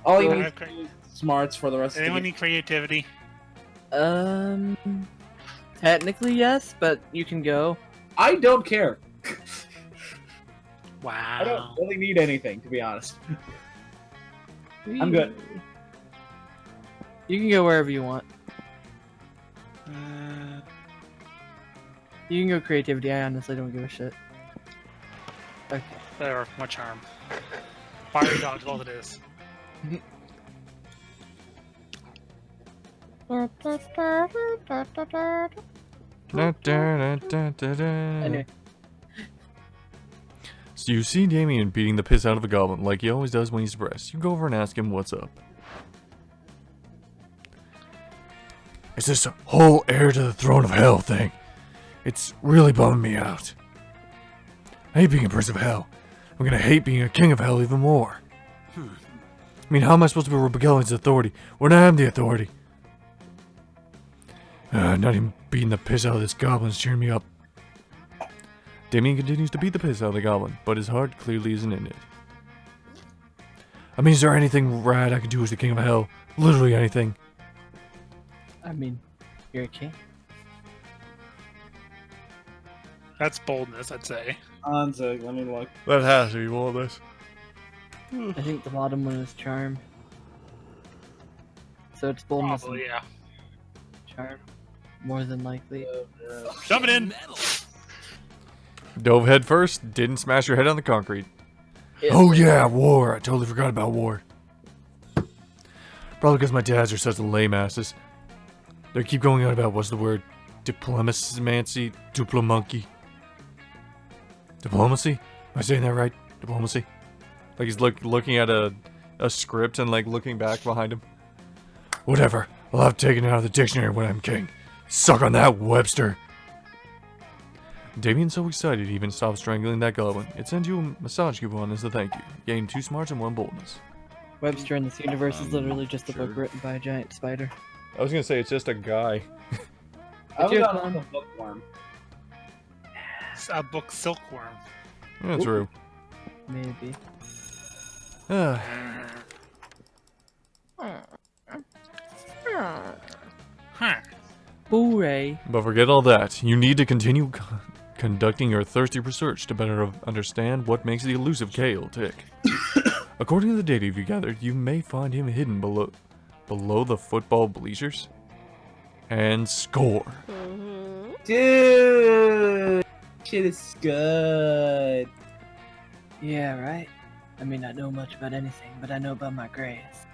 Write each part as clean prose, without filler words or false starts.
All you I need have is smarts for the rest of anyone the need creativity? Technically yes, but you can go. I don't care. Wow. I don't really need anything, to be honest. I'm good. You can go wherever you want. You can go creativity. I honestly don't give a shit. Okay. Whatever, my charm. Fire dodge, all it is. Anyway. So you see Damien beating the piss out of a goblin like he always does when he's depressed. You go over and ask him what's up. It's this whole heir to the throne of hell thing. It's really bumming me out. I hate being a prince of hell. I'm gonna hate being a king of hell even more. I mean, how am I supposed to be rebelling against authority when I am the authority? Not even beating the piss out of this goblin is cheering me up. Damien continues to beat the piss out of the goblin, but his heart clearly isn't in it. I mean, is there anything rad I can do as the king of hell? Literally anything. I mean, you're a king. That's boldness, I'd say. On sec, let me look. That has to be one of this. I think the bottom one is charm. So it's boldness Probably, and yeah. charm, more than likely. Jump it in! Dove head first, didn't smash your head on the concrete. Oh yeah, war. I totally forgot about war. Probably because my dads are such lame asses. They keep going on about, what's the word? Diplomacy? Diplomonkey? Diplomacy? Am I saying that right? Diplomacy? Like he's looking at a script and like looking back behind him. Whatever. I'll have to take it out of the dictionary when I'm king. Suck on that, Webster. Damien's so excited he even stops strangling that goblin. It sends you a massage coupon as a thank you. Gain 2 smarts and 1 boldness. Webster in this universe is literally just a sure. book written by a giant spider. I was gonna say it's just a guy. I your was on turn. the bookworm. It's a book silkworm. Yeah, true. Maybe. Huh. Hooray. But forget all that. You need to continue conducting your thirsty research to better understand what makes the elusive Kale tick. According to the data you've gathered, you may find him hidden below the football bleachers. And score. Dude! Shit is good. Yeah, right? I mean, I know much about anything, but I know about my grass.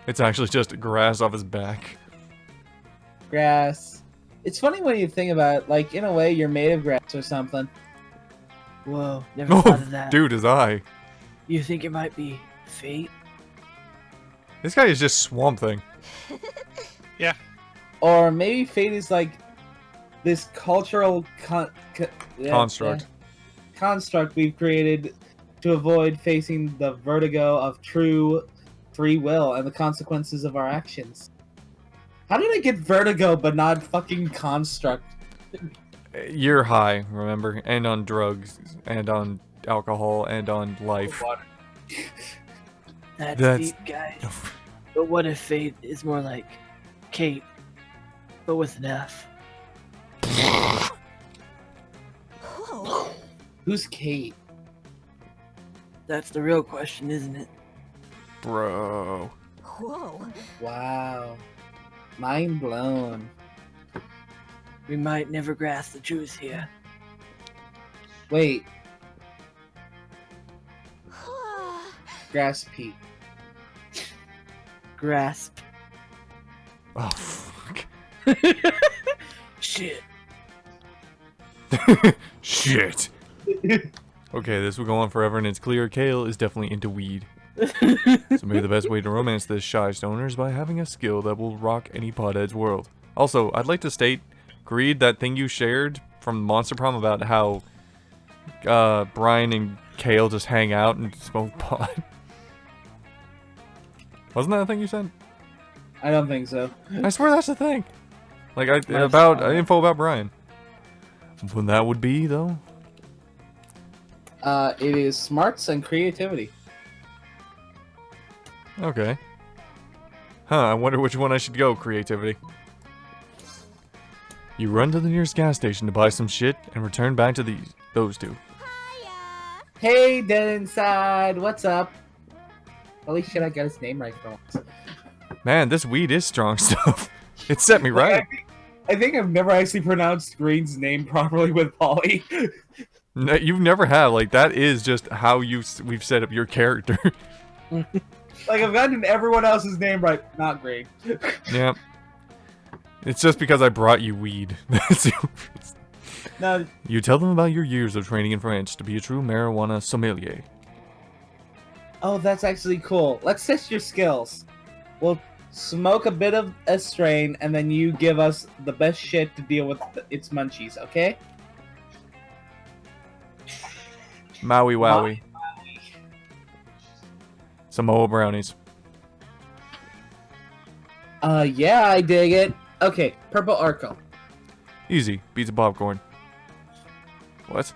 It's actually just grass off his back. Grass. It's funny when you think about it, like, in a way, you're made of grass or something. Whoa, never thought of that. Dude, his eye. You think it might be fate? This guy is just Swamp Thing. Yeah. Or maybe fate is like this cultural Construct. construct we've created to avoid facing the vertigo of true free will and the consequences of our actions. How did I get vertigo but not fucking construct? You're high, remember? And on drugs, and on alcohol, and on life. That's deep, guys. But what if fate is more like Kate, but with an F? Who's Kate? That's the real question, isn't it? Bro. Whoa. Wow. Mind blown. We might never grasp the truth here. Wait, Grass Pete. Grasp. Oh, fuck. Shit. Shit. Okay, this will go on forever, and it's clear Kale is definitely into weed. So maybe the best way to romance this shy stoner is by having a skill that will rock any pothead's world. Also, I'd like to state, Greed, that thing you shared from Monster Prom about how Brian and Kale just hang out and smoke pot. Wasn't that a thing you sent? I don't think so. I swear that's the thing. Like, Might have about saw it. info about Brian. When that would be, though? It is smarts and creativity. Okay. Huh, I wonder which one I should go, creativity. You run to the nearest gas station to buy some shit and return back to those two. Hey, Dead Inside, what's up? Holy shit, I got his name right for once. Man, this weed is strong stuff. It set me right. I think I've never actually pronounced Green's name properly with Polly. No, you've never have. Like, that is just how we've set up your character. Like, I've gotten everyone else's name right, not Green. Yeah. It's just because I brought you weed. That's the only reason. No. You tell them about your years of training in France to be a true marijuana sommelier. Oh, that's actually cool. Let's test your skills. We'll smoke a bit of a strain, and then you give us the best shit to deal with its munchies, okay? Maui Wowie. Samoa brownies. Yeah, I dig it. Okay, purple Arco. Easy. Beats a popcorn. What?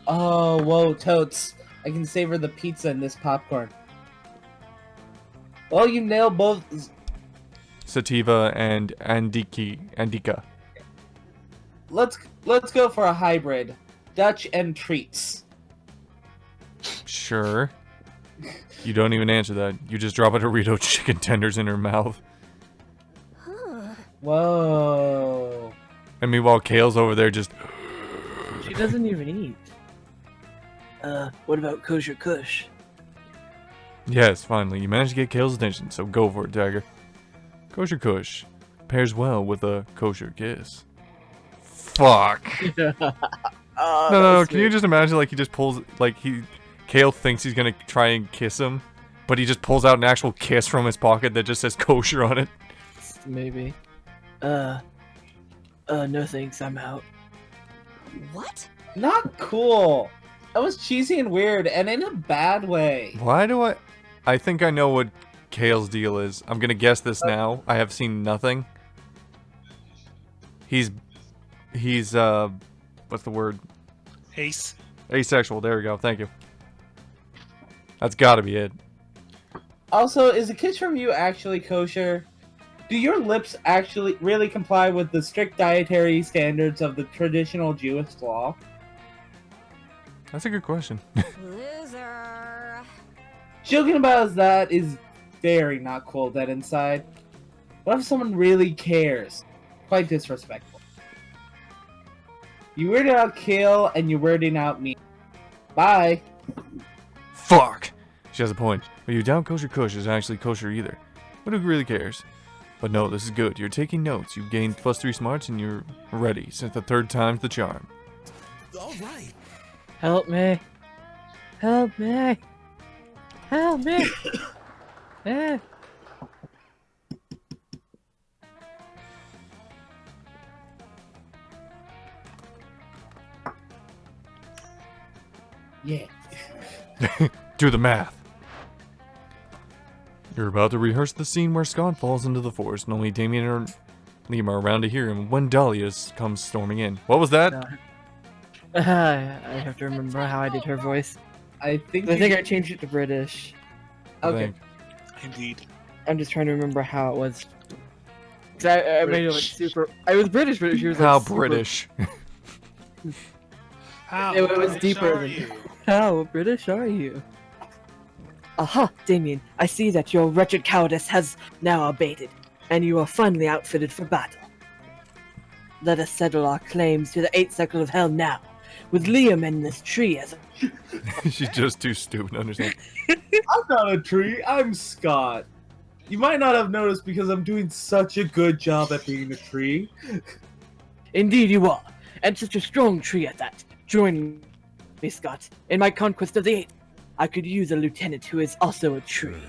Oh, whoa, totes. I can savor the pizza in this popcorn. Well, you nailed both. Sativa and Andika. Let's go for a hybrid. Dutch and treats. Sure. You don't even answer that. You just drop a Dorito chicken tenders in her mouth. Whoa. And meanwhile, Kale's over there just... She doesn't even eat. What about kosher kush? Yes, finally. You managed to get Kale's attention, so go for it, Dagger. Kosher Kush pairs well with a kosher kiss. Fuck. No. Can you just imagine, like, he just pulls... Like, Kale thinks he's gonna try and kiss him, but he just pulls out an actual kiss from his pocket that just says kosher on it. Maybe. No thanks, I'm out. What? Not cool. That was cheesy and weird, and in a bad way. Why do I think I know what Kale's deal is. I'm gonna guess this now. I have seen nothing. He's what's the word? Ace. Asexual, there we go, thank you. That's gotta be it. Also, is a kiss from you actually kosher? Do your lips actually really comply with the strict dietary standards of the traditional Jewish law? That's a good question. Loser. Joking about that is very not cool, Dead Inside. What if someone really cares? Quite disrespectful. You weirded out Kale, and you're weirding out me. Bye. Fuck! She has a point. But you doubt kosher kush is actually kosher either. But who really cares? But no, this is good. You're taking notes. You gained +3 smarts and you're ready. Since the third time's the charm. Alright. Help me. Help me. Help me. Eh. Yeah. Do the math. You're about to rehearse the scene where Scott falls into the forest, and only Damien and Liam are around to hear him when Dahlia comes storming in. What was that? I have to remember how I did her voice. I think I changed it to British. Okay. Indeed. I'm just trying to remember how it was. 'Cause I made it like super. I was British, but she was like How super- British? How It was British deeper are than- you? How British are you? Aha, Damien, I see that your wretched cowardice has now abated, and you are finally outfitted for battle. Let us settle our claims to the 8th circle of hell now, with Liam in this tree as a... She's just too stupid to understand. I'm not a tree, I'm Scott. You might not have noticed because I'm doing such a good job at being a tree. Indeed you are, and such a strong tree at that. Join me, Scott, in my conquest of the 8th. I could use a lieutenant who is also a tree.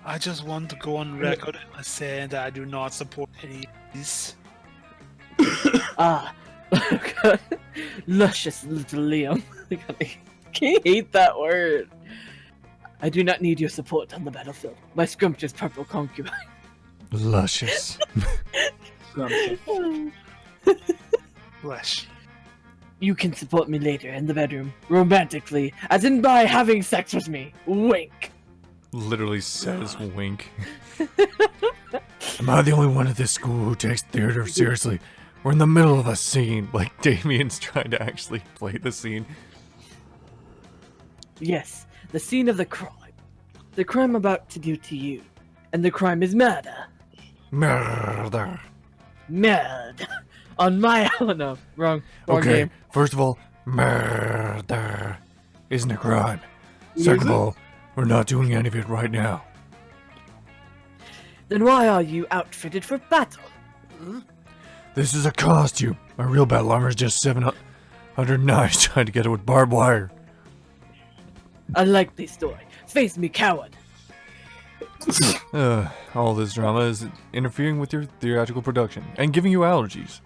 I just want to go on record as saying that I do not support any of these. Ah, luscious little Liam. I hate that word. I do not need your support on the battlefield. My scrumptious purple concubine. Luscious. Flesh. You can support me later in the bedroom, romantically, as in by having sex with me. Wink. Literally says wink. Am I the only one at this school who takes theater seriously? We're in the middle of a scene. Like, Damien's trying to actually play the scene. Yes, the scene of the crime. The crime I'm about to do to you. And the crime is murder. Murder. Murder. On my... Oh, no. Wrong Okay, game. first of all, murder isn't a crime. Second of all, we're not doing any of it right now. Then why are you outfitted for battle? This is a costume. My real battle armor is just 700 knives trying to get it with barbed wire. A likely story. Face me, coward. All this drama is interfering with your theatrical production and giving you allergies.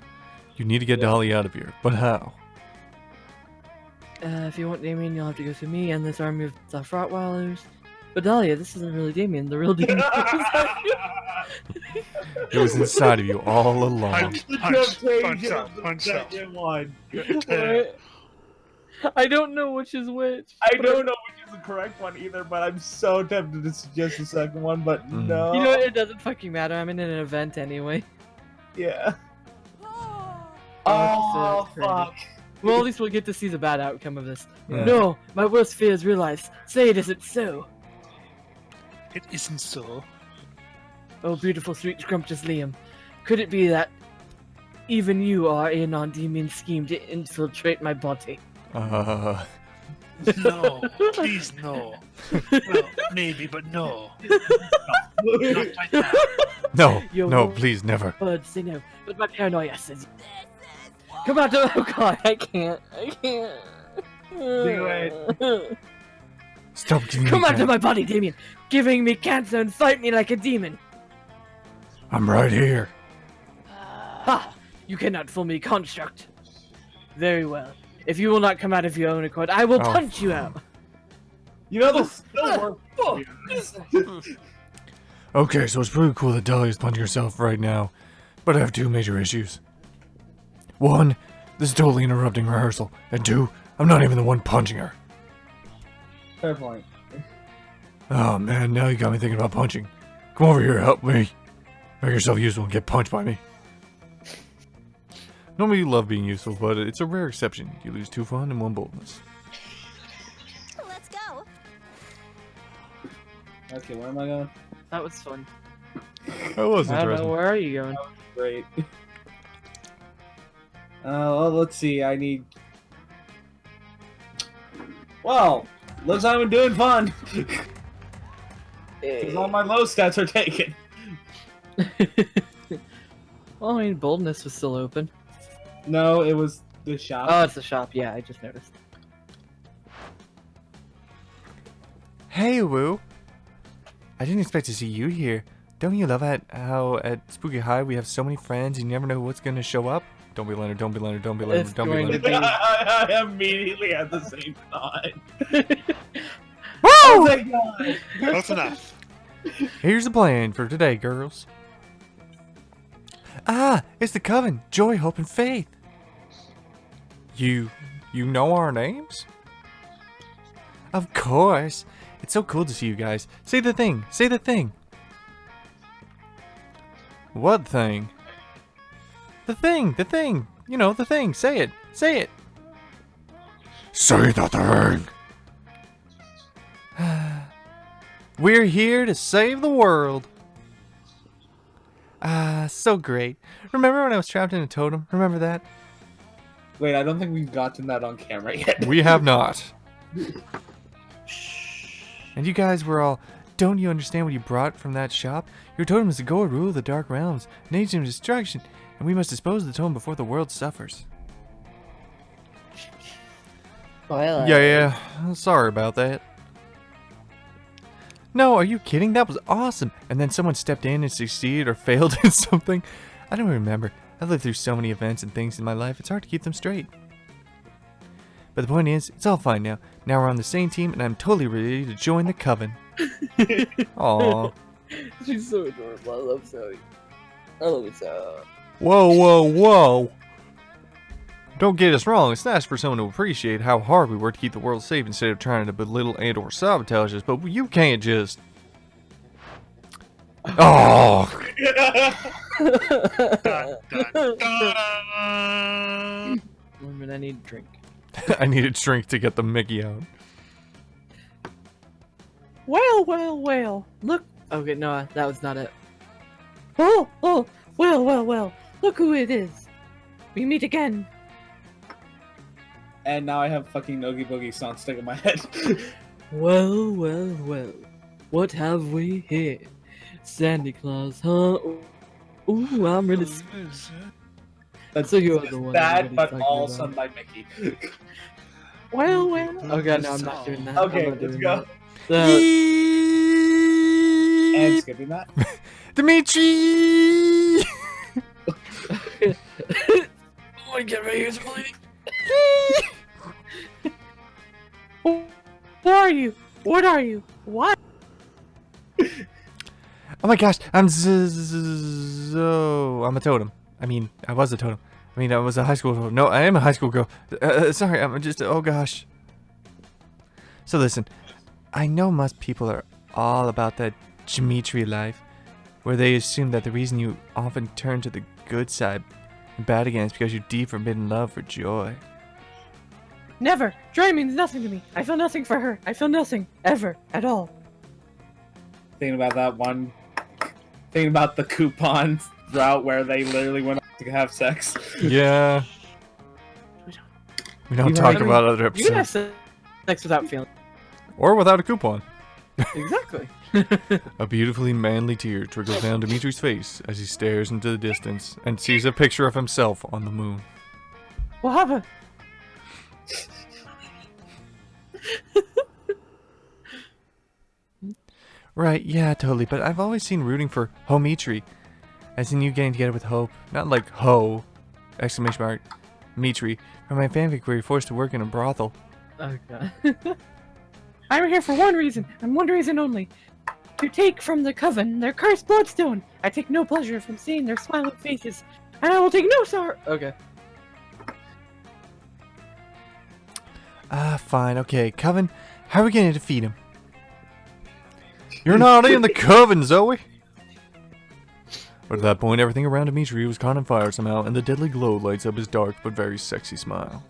You need to get Dolly out of here, but how? If you want Damien, you'll have to go through me and this army of the Rottweilers. But Dahlia, this isn't really Damien. The real Damien is inside you. It was inside of you all along. Punch out. I don't know which is which. I don't know which is the correct one either, but I'm so tempted to suggest the second one, but no. You know what? It doesn't fucking matter. I'm in an event anyway. Yeah. Oh, Fuck. Well, at least we'll get to see the bad outcome of this. Yeah. No, my worst fear is realized. Say it isn't so. It isn't so. Oh, beautiful, sweet, scrumptious Liam. Could it be that even you are in on Damien's scheme to infiltrate my body? No, please no. Well, maybe, but no. No, not right now. No, Yo, no, no. please, never. Birds say no, but my paranoia says come out to oh god, I can't. Do it. Stop giving Come me out to can- my body, Damien! Giving me cancer and fight me like a demon! I'm right here. Ha! You cannot fool me, construct! Very well. If you will not come out of your own accord, I will Oh. punch you out! You know, this still works. Okay, so it's pretty cool that Dolly is punching herself right now, but I have two major issues. One, this is totally interrupting rehearsal, and two, I'm not even the one punching her. Fair point. Oh man, now you got me thinking about punching. Come over here, help me. Make yourself useful and get punched by me. Normally you love being useful, but it's a rare exception. You lose 2 fun and 1 boldness. Let's go. Okay, where am I going? That was fun. That was I don't know, interesting. where are you going? Great. Well, let's see. I need. Well, looks like I'm doing fun. 'Cause all my low stats are taken. Well, I mean, boldness was still open. No, it was the shop. Oh, it's the shop. Yeah, I just noticed. Hey, Woo. I didn't expect to see you here. Don't you love how at Spooky High we have so many friends and you never know what's going to show up? Don't be Leonard, don't be Leonard, don't be Leonard, It's don't be going to Leonard. be- I immediately had the same thought. Woo! Oh my god! Close enough. Here's the plan for today, girls. Ah, it's the Coven. Joy, Hope, and Faith. You know our names? Of course. It's so cool to see you guys. Say the thing. Say the thing. What thing? The thing. The thing. You know, the thing. Say it. Say it. Say the thing. We're here to save the world. Ah, so great. Remember when I was trapped in a totem? Remember that? Wait, I don't think we've gotten that on camera yet. We have not. And you guys were all, don't you understand what you brought from that shop? Your totem is to go and rule the dark realms, an agent of destruction, and we must dispose of the totem before the world suffers. Spoiler. Yeah, sorry about that. No, are you kidding? That was awesome. And then someone stepped in and succeeded or failed in something. I don't remember. I've lived through so many events and things in my life, it's hard to keep them straight. But the point is, it's all fine now. Now we're on the same team, and I'm totally ready to join the Coven. Aww. She's so adorable. I love Zoe. I love Zoe. Whoa. Don't get us wrong, it's nice for someone to appreciate how hard we work to keep the world safe instead of trying to belittle and or sabotage us, but you can't just... Oh! Dun, dun, dun. 1 minute, I need a drink. I needed drink to get the Mickey out. Well, well, well. Look. Okay, no, that was not it. Oh, oh, well, well, well. Look who it is. We meet again. And now I have fucking Oogie Boogie song stuck in my head. Well, well, well. What have we here? Santa Claus, huh? Ooh, I'm really. That's So you're the one bad, everybody's but talking all about. sung by Mickey. Well, well. Okay, no, I'm not doing that. I'm Okay, not let's doing go. that. And skipping that. Dimitri! Oh my god, my ears are bleeding. Who are you? What are you? What? Oh my gosh, I'm I'm a totem. I mean, I was a totem. I mean, I was a high school totem. No, I am a high school girl. Sorry, I'm just, oh gosh. So listen, I know most people are all about that Dimitri life, where they assume that the reason you often turn to the good side and bad again is because you deep forbidden love for joy. Never. Joy means nothing to me. I feel nothing for her. I feel nothing. Ever. At all. Thinking about that one. Thinking about the coupon route where they literally went off to have sex. Yeah. We don't You talk heard- about other You can have episodes. sex without feeling. Or without a coupon. Exactly. A beautifully manly tear trickles down Dimitri's face as he stares into the distance and sees a picture of himself on the moon. What happened? Right, yeah, totally, but I've always seen rooting for Homitri, as in you getting together with Hope, not like Ho, exclamation mark, Mitri, from my fanfic where you're forced to work in a brothel. Okay. I'm here for one reason, and one reason only. To take from the coven their cursed bloodstone. I take no pleasure from seeing their smiling faces, and I will take no sorrow. Okay. Ah, fine, okay, Coven, how are we gonna defeat him? You're not in the Coven, Zoe! But at that point, everything around Dimitri was caught on fire somehow, and the deadly glow lights up his dark but very sexy smile.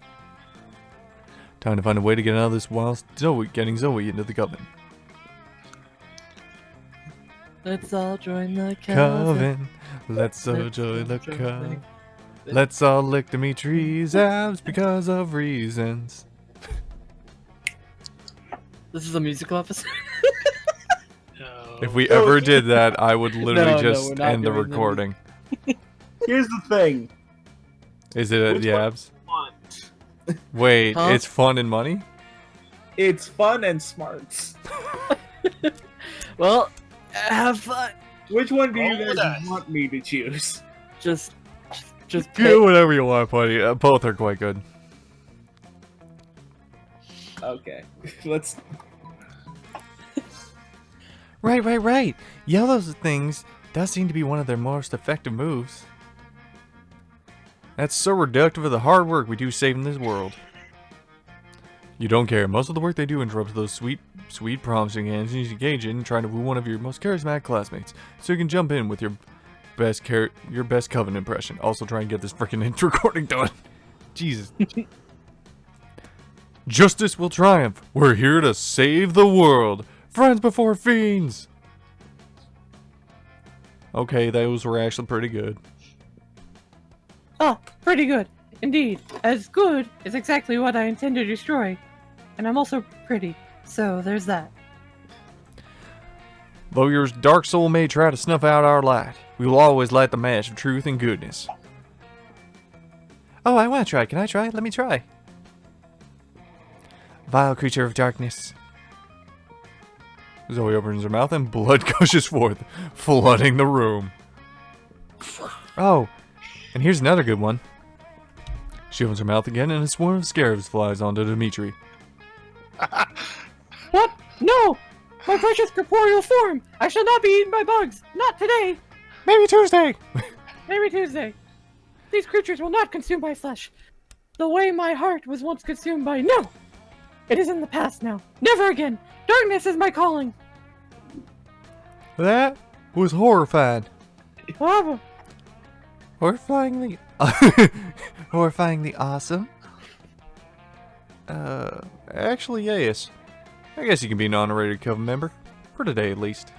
Time to find a way to get out of this while getting Zoe into the Coven. Let's all join the coven. Coven, let's all join the Coven. Let's all lick Dimitri's abs because of reasons. This is a musical episode. No. If we ever did that, I would literally No, just we're not end the doing that. recording. Here's the thing. Is it Which the one? abs? Wait, Huh? it's fun and money? It's fun and smarts. Well, have fun. Which one do you Roll guys dice. want me to choose? Just Do pick. whatever you want, buddy. Both are quite good. Okay, let's. Right. Yellow's things does seem to be one of their most effective moves. That's so reductive of the hard work we do saving this world. You don't care. Most of the work they do interrupts those sweet promising hands you engage in trying to woo one of your most charismatic classmates, so you can jump in with your best Coven impression. Also try and get this freaking intro recording done. Jesus. Justice will triumph. We're here to save the world. Friends before fiends. Okay, those were actually pretty good. Oh, pretty good. Indeed. As good is exactly what I intend to destroy. And I'm also pretty. So there's that. Though your dark soul may try to snuff out our light, we will always light the match of truth and goodness. Oh, I want to try. Can I try? Let me try. Vile creature of darkness. Zoe opens her mouth and blood gushes forth, flooding the room. Oh, and here's another good one. She opens her mouth again and a swarm of scarabs flies onto Dimitri. What? No! My precious corporeal form! I shall not be eaten by bugs! Not today! Maybe Tuesday! Maybe Tuesday. These creatures will not consume my flesh. The way my heart was once consumed by... No! It is in the past now. Never again! Darkness is my calling! That was horrified. Oh, Horrifyingly, horrifyingly awesome. Actually, yes. I guess you can be an honorary Coven member. For today, at least.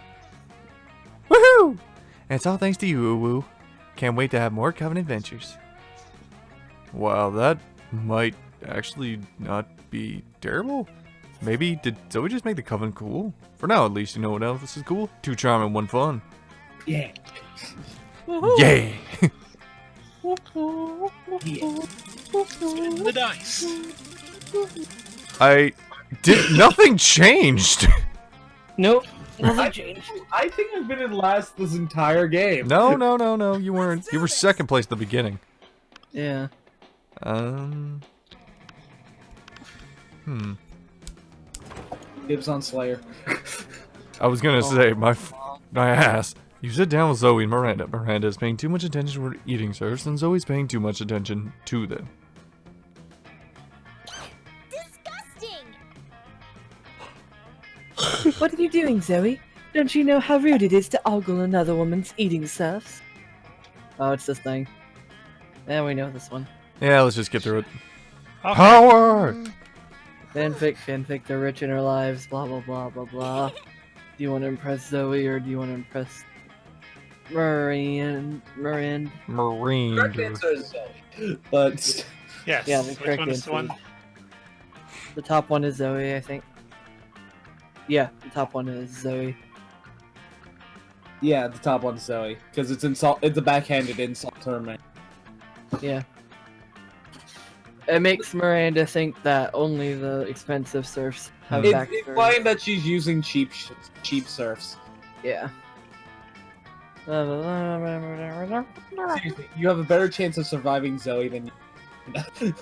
Woohoo! And it's all thanks to you, Uwu. Can't wait to have more Coven adventures. Wow, that might actually not be terrible. Maybe, did Zoe just make the Coven cool? For now, at least, you know what else is cool? 2 charm and 1 fun. Yeah. Yay! Spin the dice. Nothing changed! nope. Nothing changed. I think I've been in last this entire game. No, you weren't. You were second place at the beginning. Yeah. Dibs on Slayer. I was gonna say, my ass. You sit down with Zoe and Miranda. Miranda is paying too much attention to her eating serves, and Zoe's paying too much attention to them. Disgusting! What are you doing, Zoe? Don't you know how rude it is to ogle another woman's eating serves? Oh, it's this thing. Yeah, we know this one. Yeah, let's just get through it. Okay. Power! Fanfic, they're rich in our lives, blah blah blah blah blah. Do you want to impress Zoe or do you want to impress Miranda? Marine. Correct answer is Zoe. But Yes. Yeah, the Which correct one is the answer. one? The top one is Zoe, I think. Yeah, the top one is Zoe. yeah, the top one's Zoe. Because it's insult it's a backhanded insult to her man. Yeah. It makes Miranda think that only the expensive serfs have It's backstories. implying that she's using cheap serfs. Yeah. Seriously, you have a better chance of surviving Zoe than you.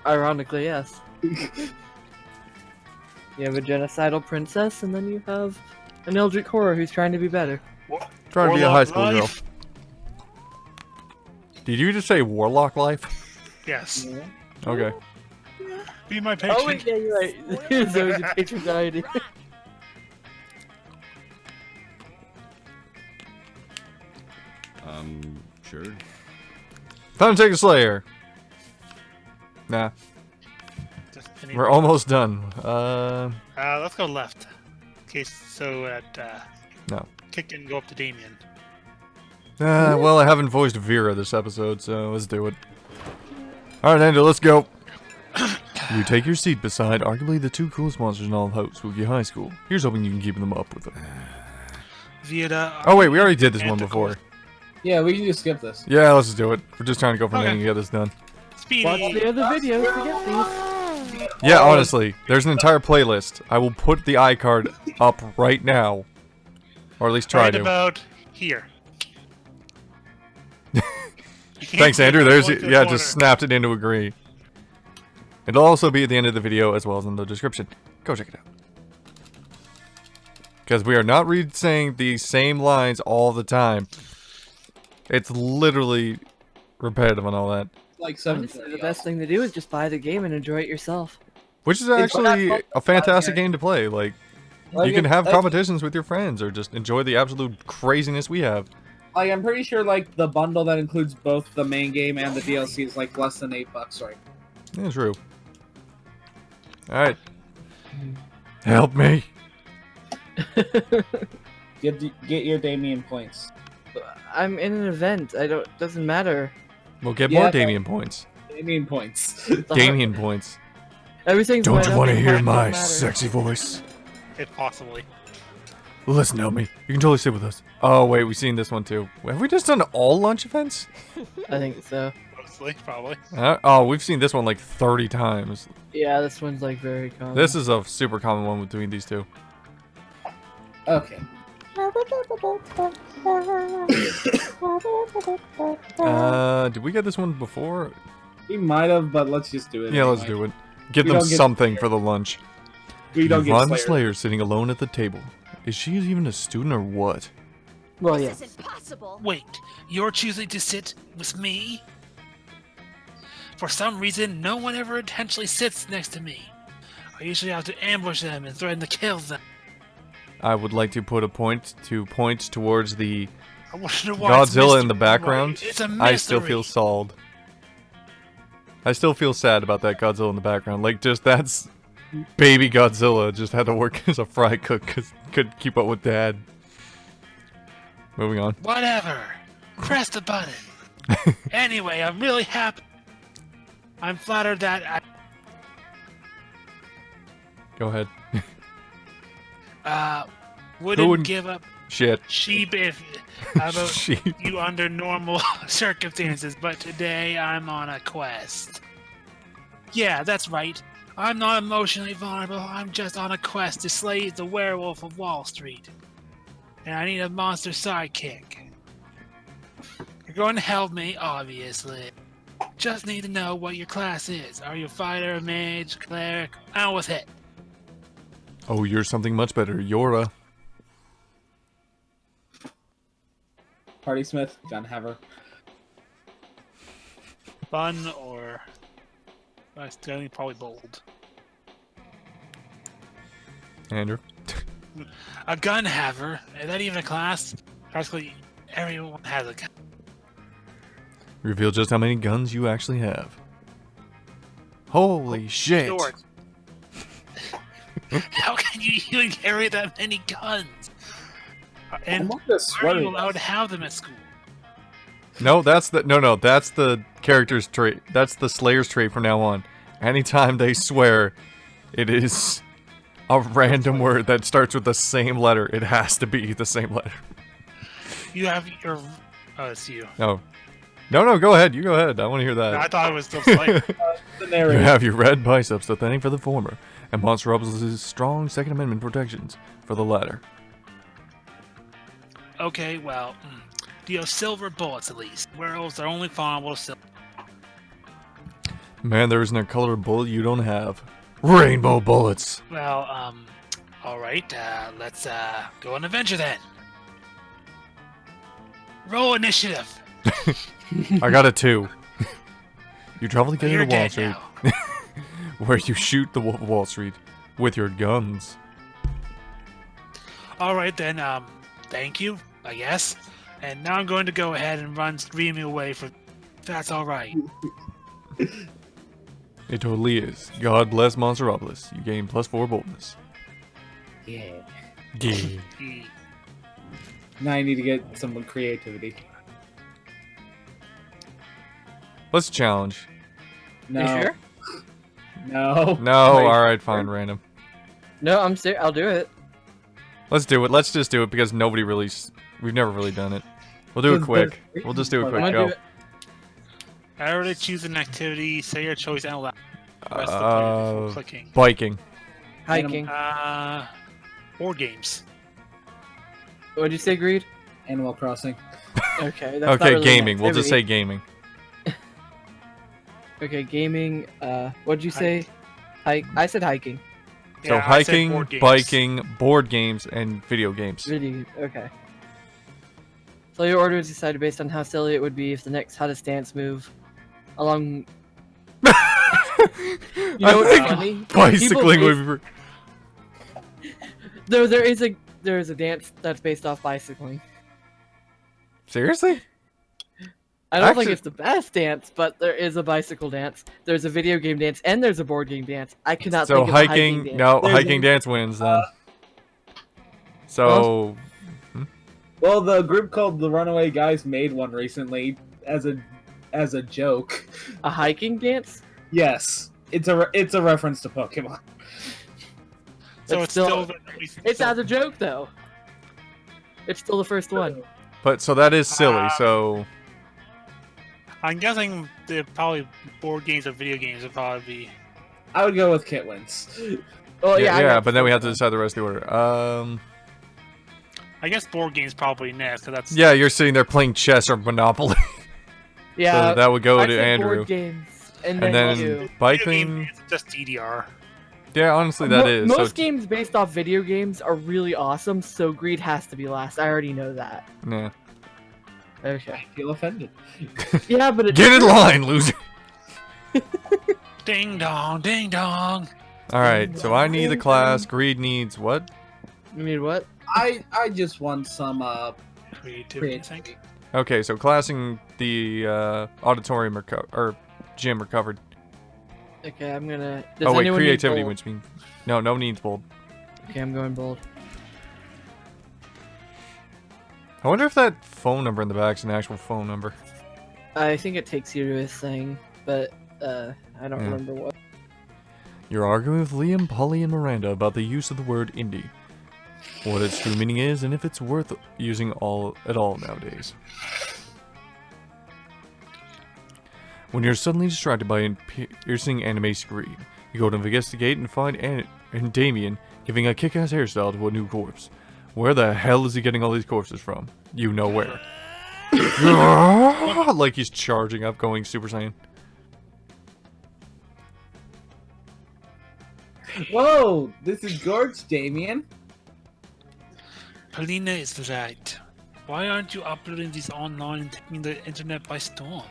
Ironically, yes. You have a genocidal princess, and then you have an Eldritch horror who's trying to be better. Trying to be a high Warlock school girl. life? Did you just say warlock life? Yes. Okay. Be my patron. Oh wait, yeah, you're right. Zoe's a patron deity. Sure. Time to take a Slayer. Nah, Just any- we're almost done. let's go left. Okay, so at No. kick and go up to Damien. Well, I haven't voiced Vera this episode, so let's do it. Alright, Andrew, let's go. You take your seat beside arguably the 2 coolest monsters in all of Hope Spooky High School. Here's hoping you can keep them up with them. Vieta. Oh wait, we already did this one Manticore. before. Yeah, we can just skip this. Yeah, let's just do it. We're just trying to go for a Okay. minute and get this done. Speedy. Watch the other videos to get these. Yeah, honestly, there's an entire playlist. I will put the iCard up right now. Or at least try Right to. about here. Thanks, Andrew. There's Point to the yeah, corner. just snapped it into a green. It'll also be at the end of the video as well as in the description. Go check it out. Because we are not saying the same lines all the time. It's literally repetitive and all that. Like 7. Honestly, the best thing to do is just buy the game and enjoy it yourself. Which is It's actually not- a fantastic okay. game to play. Like, Like, you can have like, competitions with your friends or just enjoy the absolute craziness we have. Like, I'm pretty sure like the bundle that includes both the main game and the DLC is like less than $8 right. Yeah, true. Alright. Help me. Get your Damien points. I'm in an event. Doesn't matter. We'll get Yeah, more but- Damien points. Damien points. Damien points. Everything's Don't wide you want to open, hear don't my matter. sexy voice? If possibly. Listen, help me. You can totally sit with us. Oh, wait, we've seen this one too. Have we just done all lunch events? I think so. Mostly, probably. Oh, we've seen this one like 30 times. Yeah, this one's like very common. This is a super common one between these two. Okay. Did we get this one before? We might have, but let's just do it. Yeah, let's anyway. do it. Give We them don't get something for the lunch. We don't get Yvonne Slayer. Slayer sitting alone at the table. Is she even a student or what? well, This yeah. isn't possible. Wait, you're choosing to sit with me? For some reason, no one ever intentionally sits next to me. I usually have to ambush them and threaten to kill them. I would like to put a point towards the I wonder why it's Godzilla in the mystery. background. It's a mystery. I still feel stalled. I still feel sad about that Godzilla in the background. Like, just that's baby Godzilla just had to work as a fry cook because couldn't keep up with Dad. Moving on. Whatever. Press the button. Anyway, I'm really happy. I'm flattered that Go ahead. I Who wouldn't wouldn't- give up Shit. sheep if about Sheep. you under normal circumstances, but today I'm on a quest. Yeah, that's right. I'm not emotionally vulnerable. I'm just on a quest to slay the werewolf of Wall Street. And I need a monster sidekick. You're going to help me, obviously. Just need to know what your class is. Are you a fighter, a mage, cleric? Out with it. Oh, you're something much better. You're a... Party Smith, gun haver. Fun or... I think probably bold. Andrew. A gun haver? Is that even a class? Practically everyone has a gun. Reveal just how many guns you actually have. Holy shit. Short. How can you even carry that many guns? And I'm not gonna are swear. you allowed to have them at school? No, that's the that's the character's trait. That's the Slayer's trait from now on. Anytime they swear, it is a random word that starts with the same letter. It has to be the same letter. You have your... Oh, it's you. No. No, go ahead. You go ahead. I want to hear I that. thought it was still Slayer. The You narrator. have your red biceps to thank for the former, and Monster Robles' strong Second Amendment protections for the latter. Okay, well... You have silver bullets at least. Werewolves are only vulnerable to silver. Man, there isn't a color bullet you don't have. Rainbow bullets. Well, alright, let's, go on an adventure then. Roll initiative! I got a 2. You travel together You're to Wall dead Street, now. where you shoot the Wolf of Wall Street with your guns. Alright then, thank you, I guess. And now I'm going to go ahead and run screaming away from... If that's alright. It totally is. God bless Monsteropolis. You gain +4 boldness. Yeah. Yeah. Now I need to get some creativity. Let's challenge. No. You sure? No. No, Wait. alright, fine, random. No, I'm serious. I'll do it. Let's do it. Let's just do it because nobody really... We've never really done it. We'll do it quick. We'll just do it I'm quick. gonna Go. do it. I already choose an activity, say your choice out loud. Press the button before clicking. Biking. Hiking. Board games. What'd you say, Greed? Animal Crossing. Okay, that's not Okay, really an gaming. We'll just say activity. gaming. Okay, gaming. What'd you say? Hike. I said hiking. So Yeah, I said hiking, board games. biking, board games, and video games. Really? Okay. So your order is decided based on how silly it would be if the next hottest dance move along. You know I what's think funny? bicycling People would be... There is a dance that's based off bicycling. Seriously? I don't Actually- think it's the best dance, but there is a bicycle dance. There's a video game dance, and there's a board game dance. I cannot So think of a hiking hiking... dance. No, There's hiking a- dance wins then. So... Well, the group called the Runaway Guys made one recently as a joke. A hiking dance? Yes, it's a reference to Pokemon. So It's it's still... It's as a joke, though. It's still the first one. But, so that is silly, so... I'm guessing probably board games or video games would probably be... I would go with Kit wins. Oh yeah, I got but then we have to first decide the rest of the order. I guess board games probably next, because that's... Yeah, you're sitting there playing chess or Monopoly. one. Yeah, So that would go I to said Andrew. Board games, and And then then you. Video biking... games, it's just DDR. Yeah, honestly, that is. So, Most games based off video games are really awesome, so Greed has to be last. I already know that. nah. Okay. I feel offended. Yeah, but it Get in line, loser! Ding dong, ding dong. Alright, so I need the class. Greed needs what? You need what? I just want some Creativity, I think. creativity. Okay, so classing the auditorium or gym are covered. Okay, I'm gonna. Does Oh wait, anyone need creativity, bold? which means no needs bold. Okay, I'm going bold. I wonder if that phone number in the back is an actual phone number. I think it takes you to a thing, but I don't Yeah. remember what. You're arguing with Liam, Polly, and Miranda about the use of the word indie, what its true meaning is, and if it's worth using at all nowadays. When you're suddenly distracted by a piercing anime screen, you go to investigate and find Damien giving a kick-ass hairstyle to a new corpse. Where the hell is he getting all these corpses from? You know where. Like he's charging up, going Super Saiyan. Whoa, this is gorgeous, Damien. Polina is right. Why aren't you uploading these online and taking the internet by storm?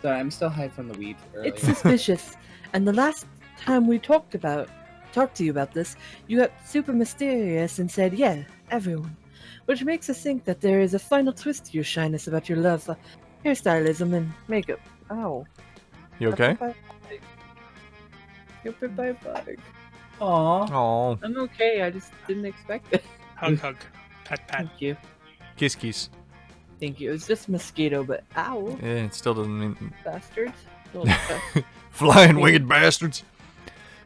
Sorry, I'm still high from the weed earlier. It's suspicious. And the last time we talked to you about this, you got super mysterious and said, yeah, everyone. Which makes us think that there is a final twist to your shyness about your love for hairstylism and makeup. Ow. You okay? You're bit by a bug. Aw. Oh, I'm okay, I just didn't expect it. Hug, hug. Pat, pat. Thank you. kiss kiss. Thank you. It was just a mosquito, but ow, Yeah, it still doesn't mean bastards. Little bastard. flying winged bastards.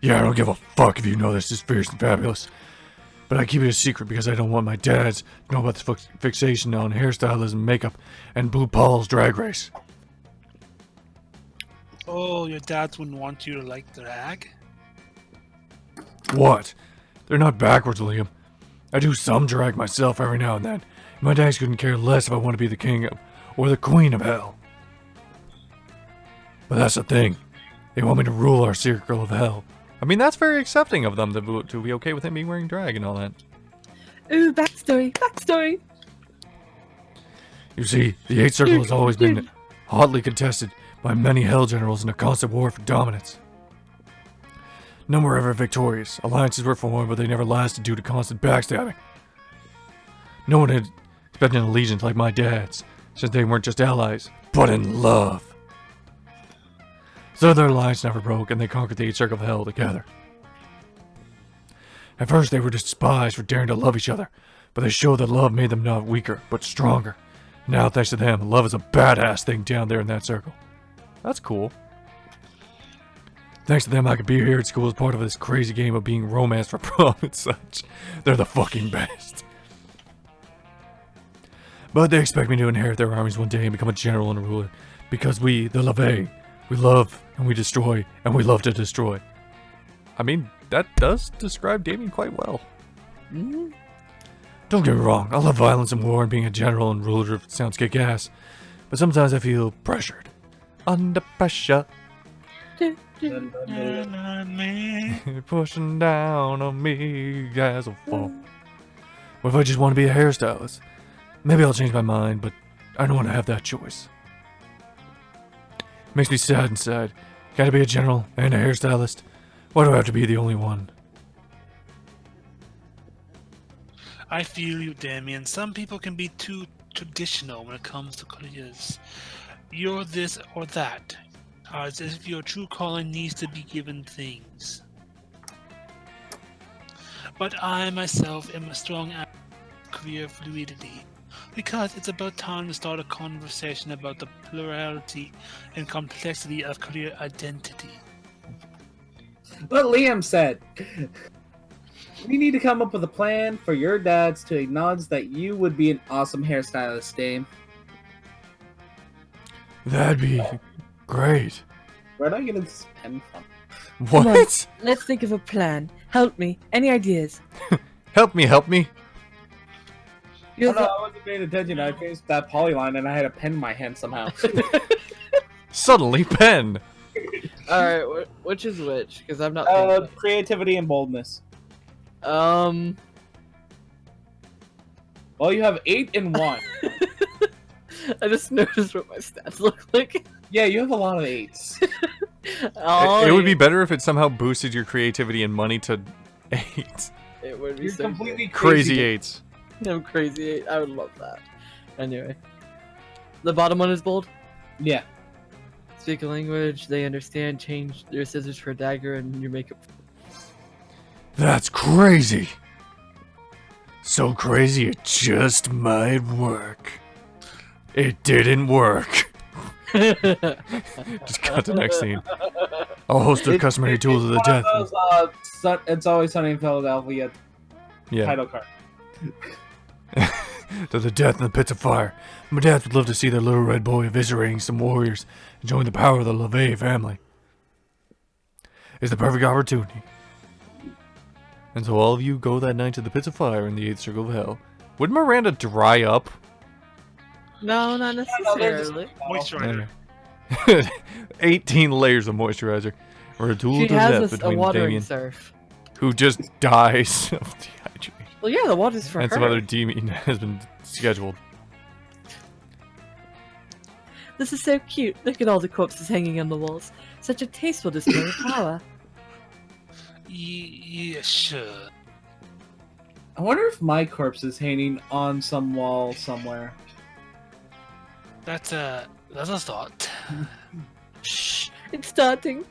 Yeah, I don't give a fuck if you know this is fierce and fabulous. But I keep it a secret because I don't want my dads to know about this fixation on hairstylism, makeup, and Blue Paul's drag race. Oh, your dads wouldn't want you to like drag? What? They're not backwards, Liam. I do some drag myself every now and then. My dads couldn't care less if I want to be the king of, or the queen of hell. But that's the thing. They want me to rule our circle of hell. I mean, that's very accepting of them to be okay with him being wearing drag and all that. Ooh, backstory. You see, the Eighth Circle has always been hotly contested by many hell generals in a constant war for dominance. None were ever victorious. Alliances were formed, but they never lasted due to constant backstabbing. No one had expected an allegiance like my dad's, since they weren't just allies, but in love. So their alliance never broke, and they conquered the Eighth Circle of Hell together. At first, they were despised for daring to love each other, but they showed that love made them not weaker, but stronger. Now, thanks to them, love is a badass thing down there in that circle. That's cool. Thanks to them, I could be here at school as part of this crazy game of being romanced for prom and such. They're the fucking best. But they expect me to inherit their armies one day and become a general and a ruler. Because we, the Lave, we love and we destroy, and we love to destroy. I mean, that does describe Damien quite well. Mm-hmm. Don't get me wrong, I love violence and war, and being a general and ruler sounds kick-ass. But sometimes I feel pressured. Under pressure. Pushing down on me as a fall. What if I just want to be a hairstylist? Maybe I'll change my mind, but I don't want to have that choice. Makes me sad inside. Gotta be a general and a hairstylist. Why do I have to be the only one? I feel you, Damien. Some people can be too traditional when it comes to careers. You're this or that, as if your true calling needs to be given things. But I myself am a strong advocate of career fluidity, because it's about time to start a conversation about the plurality and complexity of career identity. What Liam said. We need to come up with a plan for your dads to acknowledge that you would be an awesome hairstylist, Dame. That'd be great. Where did I get this pen from? Come on. What? Let's think of a plan. Help me. Any ideas? Help me, help me. You're Oh no, I wasn't paying attention. I faced that polyline and I had a pen in my hand somehow. Suddenly, pen. Alright, which is which? Because I'm not thinking. Creativity and boldness. Well, Well, you have 8 and 1. I just noticed what my stats look like. Yeah, you have a lot of 8s. Oh, It would be better if it somehow boosted your creativity and money to 8. It It would be You're so completely Crazy eights. good. I'm crazy. I would love that. Anyway. The bottom one is bold. Yeah. Speak a language they understand. Change your scissors for a dagger and your makeup. That's crazy. So crazy it just might work. It didn't work. Just cut to the next scene. I'll host the customary tools of the death. It's Always Sunny in Philadelphia Yeah. title card. To the death in the pits of fire. My dads would love to see their little red boy eviscerating some warriors, enjoying the power of the LaVey family. It's the perfect opportunity. And so all of you go that night to the pits of fire in the 8th circle of hell. Would Miranda dry up? No, not necessarily. Moisturizer. 18 layers of moisturizer. Or a tool She to has death a between watering Damien, surf. who just dies of dehydration. Well, yeah, the water's for And her. some other demon has been scheduled. This is so cute. Look at all the corpses hanging on the walls. Such a tasteful display of power. Yeah, sure. I wonder if my corpse is hanging on some wall somewhere. That's a thought. Shh, it's starting.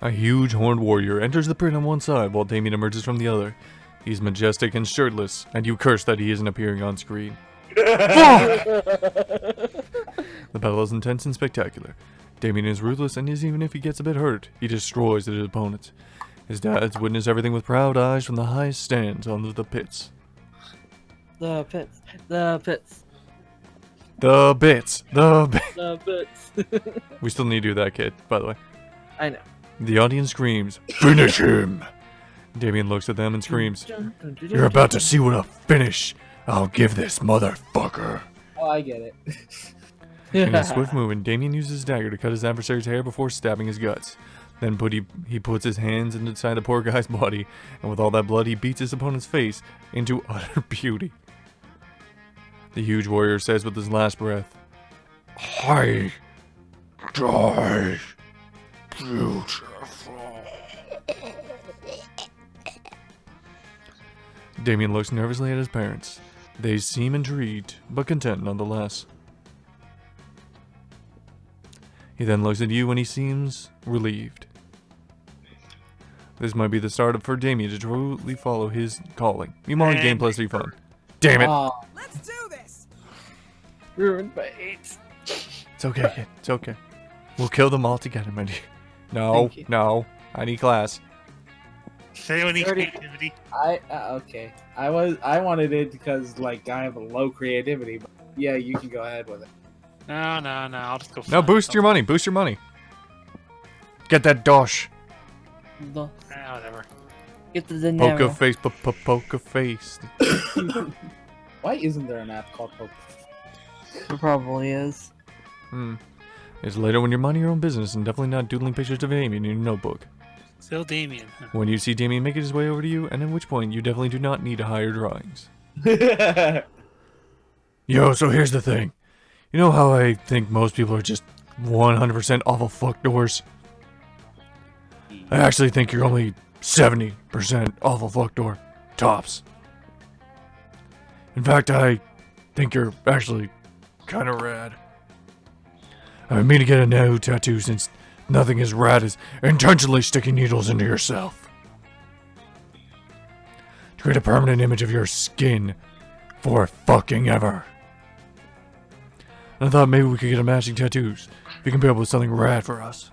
A huge horned warrior enters the pit on one side while Damien emerges from the other. He's majestic and shirtless, and you curse that he isn't appearing on screen. Fuck! The battle is intense and spectacular. Damien is ruthless, and even if he gets a bit hurt, he destroys his opponents. His dads witness everything with proud eyes from the highest stands under the pits. The pits. The pits. The bits! The bits! The pits. We still need to do that, kid, by the way. I know. The audience screams, "Finish him!" Damien looks at them and screams, "You're about to see what a finish I'll give this motherfucker." Oh, I get it. In a swift movement, Damien uses his dagger to cut his adversary's hair before stabbing his guts. Then he puts his hands inside the poor guy's body, and with all that blood, he beats his opponent's face into utter beauty. The huge warrior says with his last breath, "I die beautiful." Damien looks nervously at his parents. They seem intrigued, but content nonetheless. He then looks at you and he seems relieved. This might be the start for Damien to truly follow his calling. Meanwhile, And- game plus 3 fun. Damn it! Aw, Let's do this! Ruined by 8. It's okay, kid. It's okay. We'll kill them all together, my dear. No, Thank you. no. I need class. Say when he Already- creativity. okay. I wanted it because like I have a low creativity. But yeah, you can go ahead with it. No, I'll just go. No, boost your money. Boost your money. Get that dosh. No. Whatever. Get the dinero. Poker face, poker face. Why isn't there an app called Poker? It probably is. It's later when you're minding your own business and definitely not doodling pictures of Damien in your notebook. Still Damien. When you see Damien make his way over to you, and at which point you definitely do not need to hire drawings. Yo, so here's the thing. You know how I think most people are just 100% awful fuckdoors? I actually think you're only 70% awful fuckdoor. Tops. In fact, I think you're actually kind of rad. I've been meaning to get a new tattoo since nothing as rad as intentionally sticking needles into yourself. To create a permanent image of your skin for fucking ever. And I thought maybe we could get a matching tattoos if you can come up with something rad for us.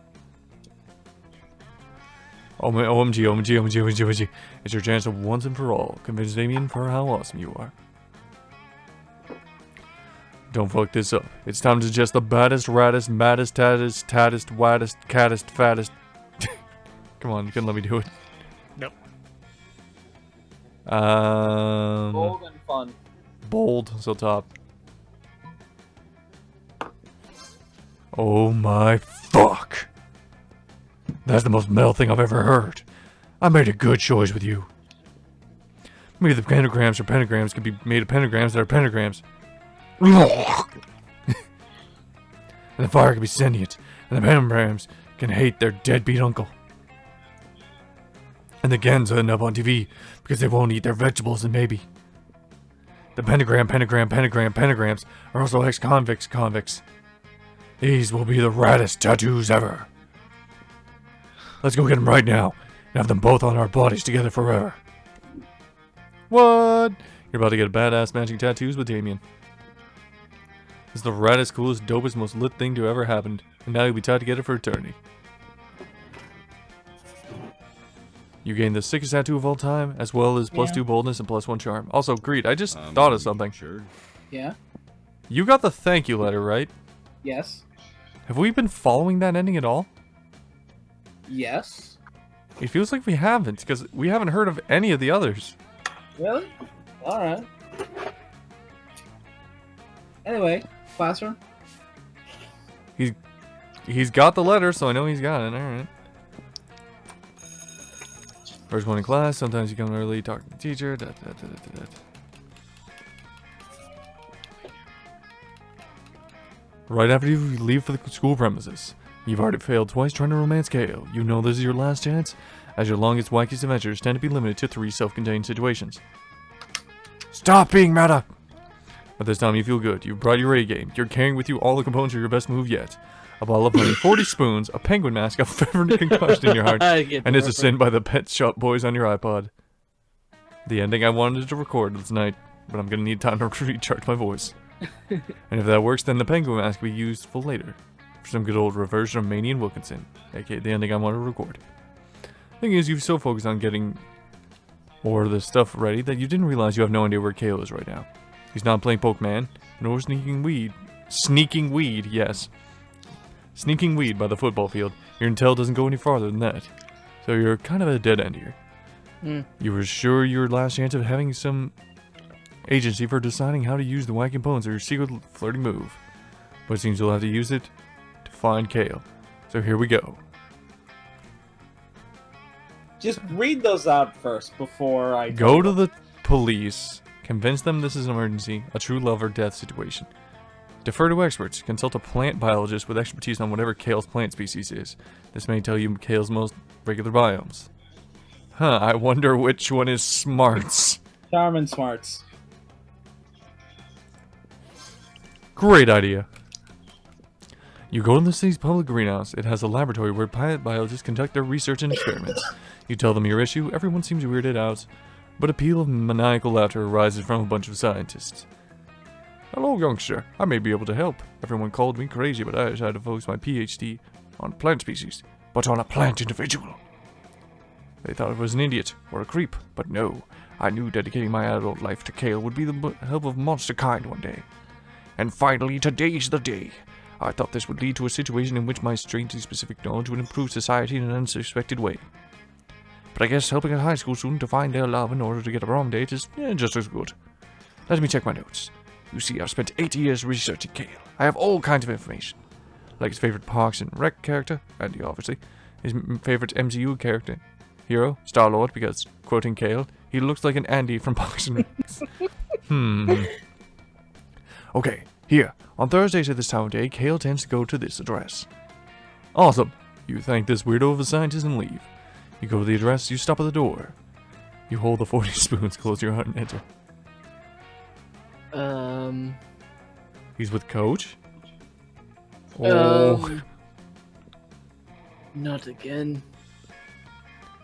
OMG. It's your chance to once and for all convince Damien for how awesome you are. Don't fuck this up. It's time to suggest the baddest, raddest, maddest, taddest, waddest, caddest, fattest. Come on, you can let me do it. Nope. Bold and fun. Bold, so top. Oh my fuck. That's the most metal thing I've ever heard. I made a good choice with you. Maybe the pentagrams or pentagrams could be made of pentagrams that are pentagrams. And the fire can be sentient, and the pentagrams can hate their deadbeat uncle. And the Gens end up on TV because they won't eat their vegetables and maybe. The pentagrams are also ex-convicts. These will be the raddest tattoos ever. Let's go get them right now and have them both on our bodies together forever. What? You're about to get a badass matching tattoos with Damien. This is the raddest, coolest, dopest, most lit thing to ever happen, and now you'll be tied together for eternity. You gain the sickest tattoo of all time, as well as +2 boldness and +1 charm. Also, Greed, I just thought of something. Sure. Yeah? You got the thank you letter, right? Yes? Have we been following that ending at all? Yes? It feels like we haven't, because we haven't heard of any of the others. Really? Alright. Anyway, classroom? He's got the letter, so I know he's got it. Alright. First one in class, sometimes you come early, talk to the teacher. Right after you leave for the school premises. You've already failed twice trying to romance Kale. You know this is your last chance, as your longest, wackiest adventures tend to be limited to 3 self-contained situations. Stop being meta! But this time you feel good. You brought your A game. You're carrying with you all the components of your best move yet. A bottle of honey, 40 spoons, a penguin mask, a favorite concussion in your heart, and it's a sin by the Pet Shop Boys on your iPod. The ending I wanted to record tonight, but I'm gonna need time to recharge my voice. And if that works, then the penguin mask will be useful later. For some good old reversion of Manny and Wilkinson, aka the ending I want to record. Thing is, you've so focused on getting more of the stuff ready that you didn't realize you have no idea where Kale is right now. He's not playing Pokemon, nor sneaking weed, yes. Sneaking weed by the football field. Your intel doesn't go any farther than that. So you're kind of at a dead end here. You were sure your last chance of having some agency for deciding how to use the wacky components of your secret flirting move. But it seems you'll have to use it to find Kale. So here we go. Just read those out first before I Go to the police. Convince them this is an emergency, a true love or death situation. Defer to experts. Consult a plant biologist with expertise on whatever Kale's plant species is. This may tell you Kale's most regular biomes. Huh, I wonder which one is smarts. Charm and smarts. Great idea. You go to the city's public greenhouse. It has a laboratory where plant biologists conduct their research and experiments. You tell them your issue. Everyone seems weirded out, but a peal of maniacal laughter arises from a bunch of scientists. Hello, youngster. I may be able to help. Everyone called me crazy, but I decided to focus my PhD on plant species, but on a plant individual. They thought I was an idiot or a creep, but no. I knew dedicating my adult life to Kale would be the help of monster kind one day. And finally, today's the day. I thought this would lead to a situation in which my strangely specific knowledge would improve society in an unsuspected way. But I guess helping a high school student to find their love in order to get a prom date is just as good. Let me check my notes. You see, I've spent 8 years researching Kale. I have all kinds of information. Like his favorite Parks and Rec character, Andy obviously. His favorite MCU character, hero, Star-Lord, because, quoting Kale, he looks like an Andy from Parks and Rec. Okay, here. On Thursdays at this time of day, Kale tends to go to this address. Awesome. You thank this weirdo of a scientist and leave. You go to the address, you stop at the door. You hold the 40 spoons, close your heart and enter. He's with Coach? Oh. Not again.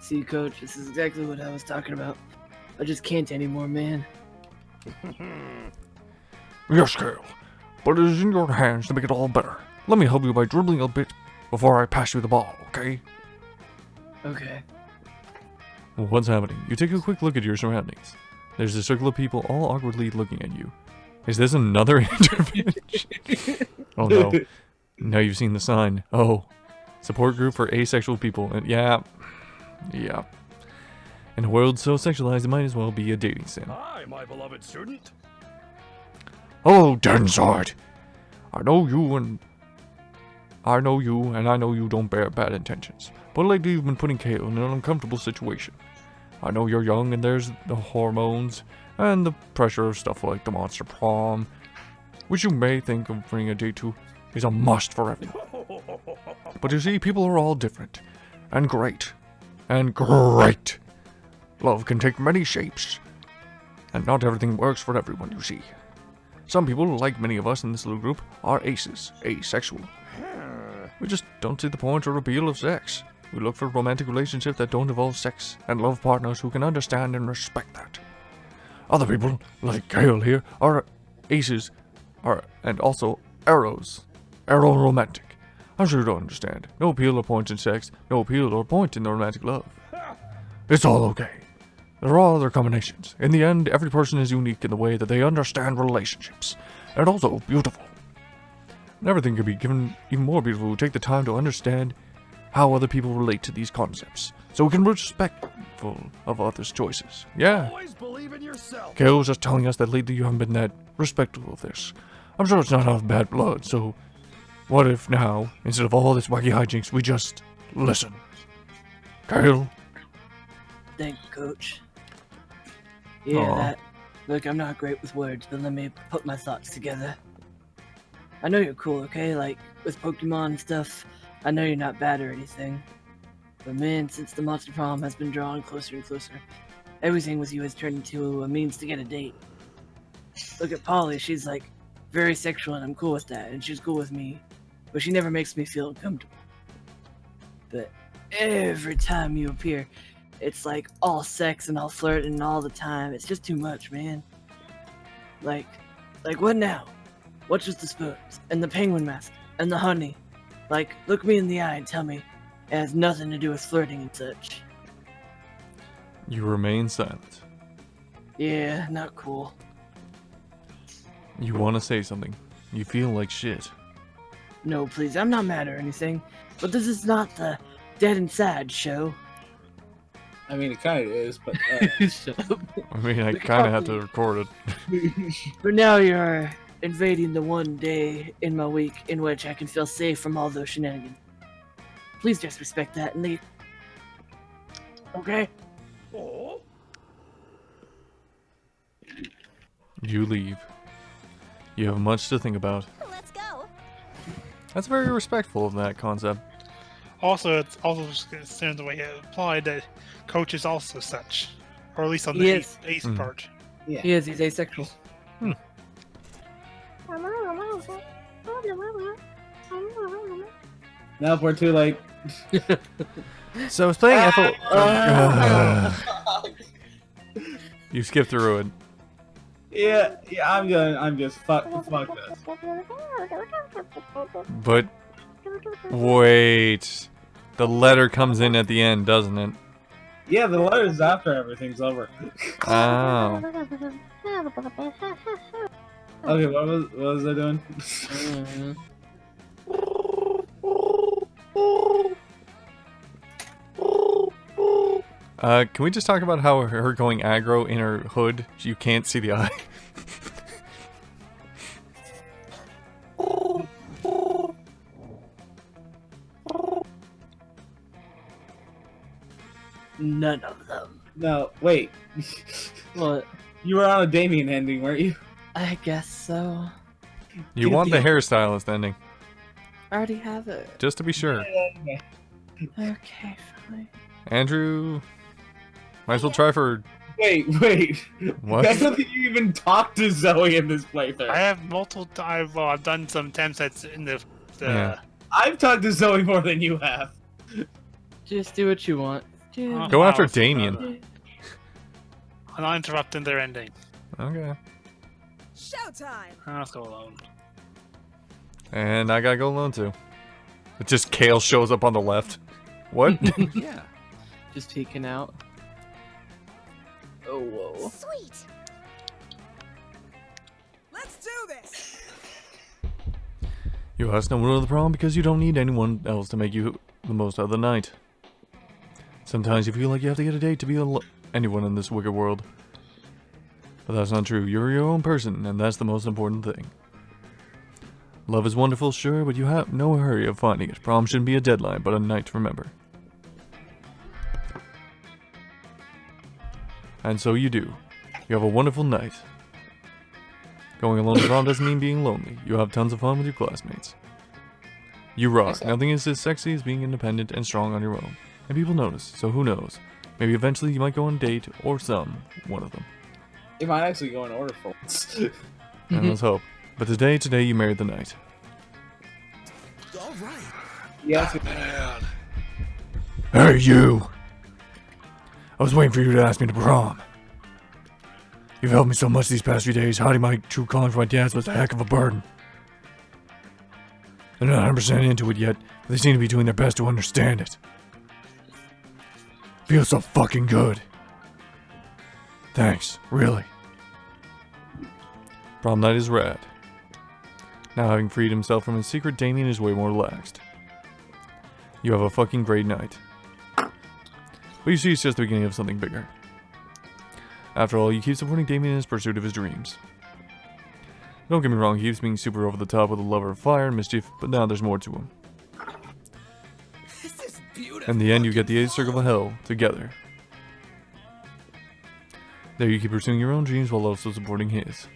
See, Coach, this is exactly what I was talking about. I just can't anymore, man. Yes, Kale. But it is in your hands to make it all better. Let me help you by dribbling a bit before I pass you the ball, okay? Okay. What's happening? You take a quick look at your surroundings. There's a circle of people all awkwardly looking at you. Is this another intervention? Oh no. Now you've seen the sign. Oh. Support group for asexual people. And yeah. In a world so sexualized, it might as well be a dating sim. Hi, my beloved student. Oh, Densard. I know you and I know you don't bear bad intentions. But lately you've been putting Kale in an uncomfortable situation. I know you're young and there's the hormones and the pressure of stuff like the Monster Prom, which you may think of bringing a date to is a must for everyone. But you see, people are all different. And great. And great. Love can take many shapes, and not everything works for everyone, you see. Some people, like many of us in this little group, are aces, asexual. We just don't see the point or appeal of sex. We look for romantic relationships that don't involve sex, and love partners who can understand and respect that. Other people, like Kale here, are aces, and also arrows. Arrow romantic. I'm sure you don't understand. No appeal or point in sex, no appeal or point in the romantic love. It's all okay. There are other combinations. In the end, every person is unique in the way that they understand relationships, and also beautiful. And everything can be given even more beautiful if we take the time to understand how other people relate to these concepts, so we can be respectful of others' choices. Yeah. Always believe in yourself. Kale was just telling us that lately you haven't been that respectful of this. I'm sure it's not out of bad blood, so what if now, instead of all this wacky hijinks, we just listen? Kale? Thank you, Coach. Yeah, Aw. that. Look, I'm not great with words, but let me put my thoughts together. I know you're cool, okay? Like, with Pokemon and stuff, I know you're not bad or anything. But man, since the Monster Prom has been drawing closer and closer, everything with you has turned into a means to get a date. Look at Polly, she's like, very sexual and I'm cool with that, and she's cool with me. But she never makes me feel uncomfortable. But every time you appear, it's like all sex and all flirting all the time. It's just too much, man. Like what now? What's with the spoons and the penguin mask and the honey? Like, look me in the eye and tell me it has nothing to do with flirting and such. You remain silent. Yeah, not cool. You want to say something. You feel like shit. No, please, I'm not mad or anything. But this is not the Dead and Sad show. I mean, it kind of is, but Shut up. I mean, I kind of have to record it. For now, you're invading the one day in my week in which I can feel safe from all those shenanigans. Please just respect that and leave. Okay? Oh, You leave. You have much to think about. Let's go. That's very respectful of that concept. Also, it's also considered the way it applied that Coach is also such, or at least on the Yes. ace Mm. part. yeah. He is, he's asexual. Nope, we're too late. So I was playing Ethel. You skipped through it. Yeah, I'm just fuck this. But wait, the letter comes in at the end, doesn't it? Yeah, the letter's after everything's over. Oh. Okay, what was I doing? Can we just talk about how her going aggro in her hood, you can't see the eye? None of them. No, wait. What? You were on a Damien ending, weren't you? I guess so. You want the hairstylist ending, I already have it. just to be sure. Okay, fine. Andrew, might as well try for Wait. what? I don't think you even talked to Zoe in this playthrough. I have multiple times. Well, I've done some temp sets in the. Yeah. I've talked to Zoe more than you have. Just do what you want. Just- Go after Wow, Damien. I'm not interrupting their ending. Okay. Showtime. Let's go alone. And I gotta go alone too. It just Kale shows up on the left. What? yeah. Just peeking out. Oh, whoa. Sweet. Let's do this. You asked no one to the prom because you don't need anyone else to make you the most of the night. Sometimes you feel like you have to get a date to be anyone in this wicked world. But that's not true. You're your own person, and that's the most important thing. Love is wonderful, sure, but you have no hurry of finding it. Prom shouldn't be a deadline, but a night to remember. And so you do. You have a wonderful night. Going alone to prom doesn't mean being lonely. You have tons of fun with your classmates. You rock. Nothing is as sexy as being independent and strong on your own. And people notice, so who knows? Maybe eventually you might go on a date, or one of them. You might actually go in order for once. And let's hope. But today you married the night. All right. Yes. Hey, you! I was waiting for you to ask me to prom. You've helped me so much these past few days. Hiding my true calling from my dad's was a heck of a burden. They're not 100% into it yet, but they seem to be doing their best to understand it. Feels so fucking good. Thanks, really. Prom night is rad. Now having freed himself from his secret, Damien is way more relaxed. You have a fucking great night. But you see it's just the beginning of something bigger. After all, you keep supporting Damien in his pursuit of his dreams. Don't get me wrong, he keeps being super over the top with a lover of fire and mischief, but now there's more to him. This is beautiful. In the end, you get the 8th circle of hell together. There you keep pursuing your own dreams while also supporting his.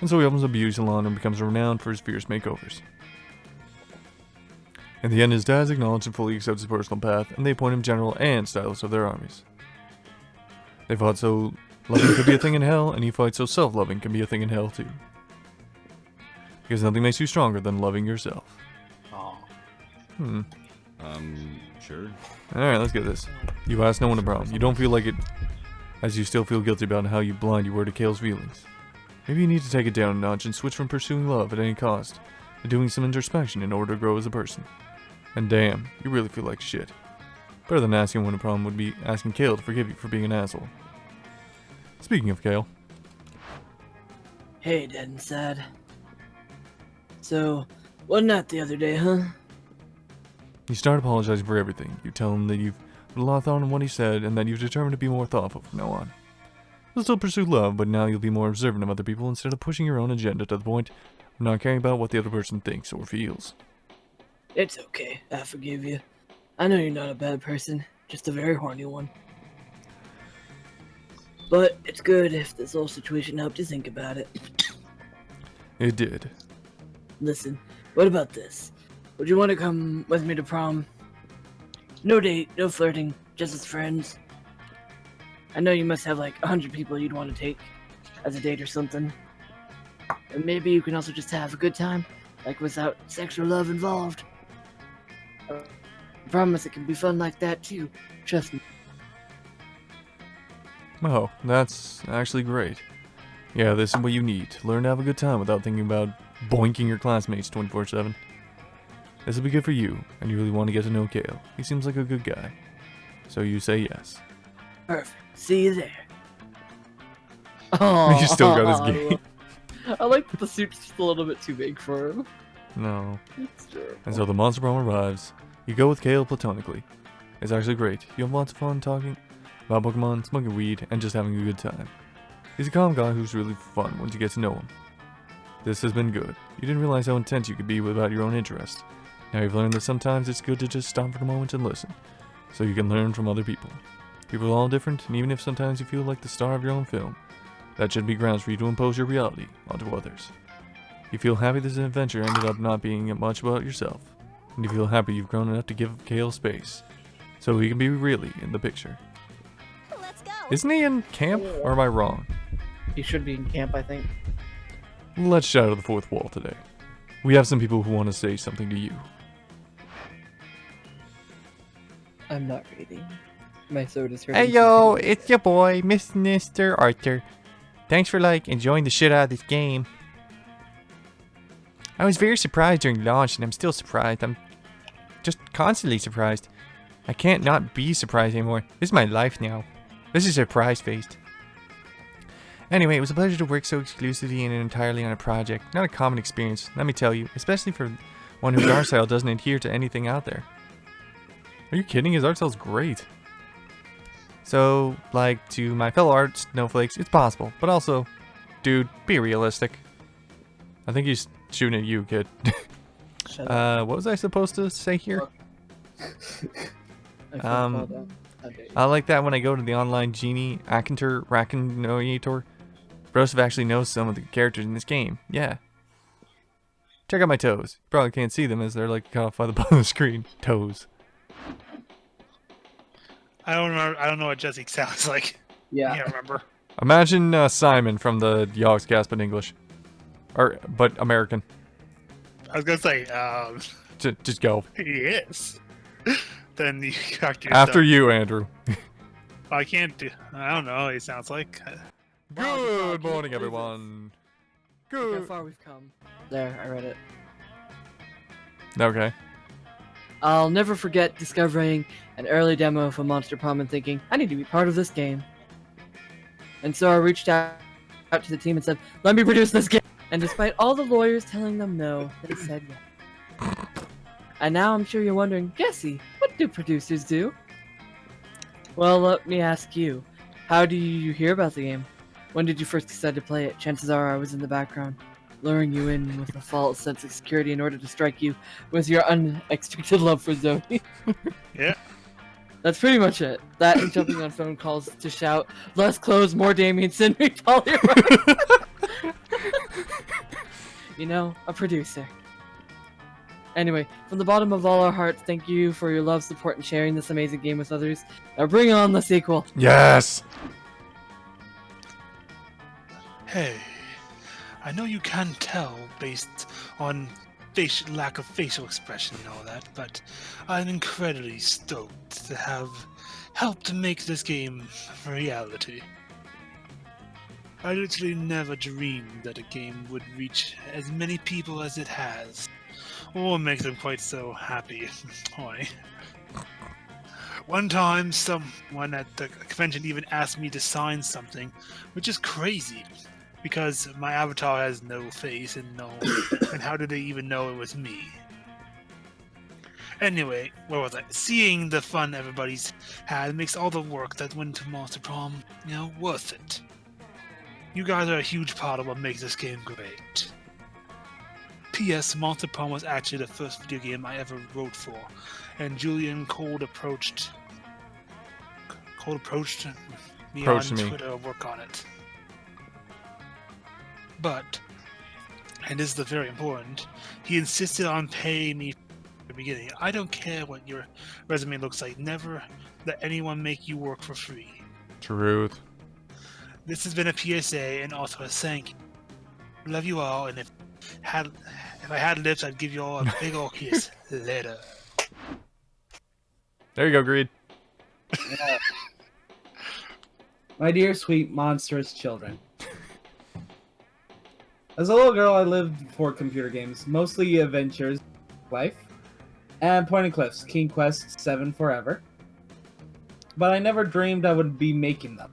And so he opens a beauty salon and becomes renowned for his fierce makeovers. In the end, his dad is acknowledged and fully accepts his personal path, and they appoint him general and stylist of their armies. They fought so loving could be a thing in hell, and he fights so self-loving can be a thing in hell too. Because nothing makes you stronger than loving yourself. Aw. Sure. Alright, let's get this. You asked no one to prom. You don't feel like it, as you still feel guilty about how blind you were to Kale's feelings. Maybe you need to take it down a notch and switch from pursuing love at any cost to doing some introspection in order to grow as a person. And damn, you really feel like shit. Better than asking one to prom would be asking Kale to forgive you for being an asshole. Speaking of Kale. Hey, Dead and Sad. So, wasn't that the other day, huh? You start apologizing for everything. You tell him that you've put a lot of thought on what he said and that you've determined to be more thoughtful from now on. You'll still pursue love, but now you'll be more observant of other people instead of pushing your own agenda to the point of not caring about what the other person thinks or feels. It's okay, I forgive you. I know you're not a bad person, just a very horny one. But it's good if this whole situation helped you think about it. It did. Listen, what about this? Would you want to come with me to prom? No date, no flirting, just as friends. I know you must have like 100 people you'd want to take as a date or something. And maybe you can also just have a good time, like without sexual love involved. I promise it can be fun like that too, trust me. Oh, that's actually great. Yeah, this is what you need. To learn to have a good time without thinking about boinking your classmates 24/7. This will be good for you, and you really want to get to know Kale. He seems like a good guy. So you say yes. Perfect. See you there. Oh, You still got his game. I like that the suit's just a little bit too big for him. No. It's true. And so the Monster Prom arrives. You go with Kale platonically. It's actually great. You have lots of fun talking about Pokemon, smoking weed, and just having a good time. He's a calm guy who's really fun once you get to know him. This has been good. You didn't realize how intense you could be without your own interest. Now you've learned that sometimes it's good to just stop for a moment and listen, so you can learn from other people. People are all different, and even if sometimes you feel like the star of your own film, that should be grounds for you to impose your reality onto others. You feel happy this adventure ended up not being much about yourself, and you feel happy you've grown enough to give Kale space, so he can be really in the picture. Let's go. Isn't he in camp, or am I wrong? He should be in camp, I think. Let's shatter the fourth wall today. We have some people who want to say something to you. I'm not reading. My throat is hurting. Hey yo, it's your boy, Mr. Arthur. Thanks for enjoying the shit out of this game. I was very surprised during launch, and I'm still surprised. I'm just constantly surprised. I can't not be surprised anymore. This is my life now. This is surprise-faced. Anyway, it was a pleasure to work so exclusively and entirely on a project. Not a common experience, let me tell you, especially for one whose art style doesn't adhere to anything out there. Are you kidding? His art style's great. So, to my fellow art snowflakes, it's possible, but also, dude, be realistic. I think he's shooting at you, kid. Shut up. What was I supposed to say here? I feel called out. How dare you. I like that when I go to the online genie, Akinter, Rakinoyator. Broseph actually knows some of the characters in this game. Yeah. Check out my toes. You probably can't see them as they're cut off by the bottom of the screen. Toes. I don't remember. I don't know what Jesse sounds like. Yeah. I can't remember. Imagine Simon from the Yogs Gasping English. But American. I was gonna say, Just go. yes. Then you got your After stuff. you, Andrew. I can't do. I don't know. He sounds like. Good morning, everyone. Look how Good. far we've come. There, I read it. Okay. I'll never forget discovering an early demo of a Monster Prom and thinking, I need to be part of this game. And so I reached out to the team and said, let me produce this game. And despite all the lawyers telling them no, they said yes. And now I'm sure you're wondering, Jesse, what do producers do? Well, let me ask you, how do you hear about the game? When did you first decide to play it? Chances are I was in the background, luring you in with a false sense of security in order to strike you with your unexpected love for Zoe. Yeah. That's pretty much it. That and jumping on phone calls to shout, less clothes, more Damien, send me Polymer. You know, a producer. Anyway, from the bottom of all our hearts, thank you for your love, support, and sharing this amazing game with others. Now bring on the sequel. Yes. Hey, I know you can't tell based on lack of facial expression and all that, but I'm incredibly stoked to have helped make this game a reality. I literally never dreamed that a game would reach as many people as it has, or make them quite so happy. Boy. One time, someone at the convention even asked me to sign something, which is crazy, because my avatar has no face and and how did they even know it was me? Anyway, where was I? Seeing the fun everybody's had makes all the work that went to Monster Prom, worth it. You guys are a huge part of what makes this game great. P.S. Monster Prom was actually the first video game I ever wrote for, and Julian cold approached me on Twitter to work on it. But, and this is the very important, he insisted on paying me from the beginning. I don't care what your resume looks like. Never let anyone make you work for free. Truth. This has been a PSA and also a thank you. Love you all, and if I had lips, I'd give you all a big ol' kiss later. There you go, Greed. Yeah. My dear, sweet, monstrous children. As a little girl, I lived for computer games, mostly adventures, life, and Point and Cliffs, King Quest 7 Forever. But I never dreamed I would be making them.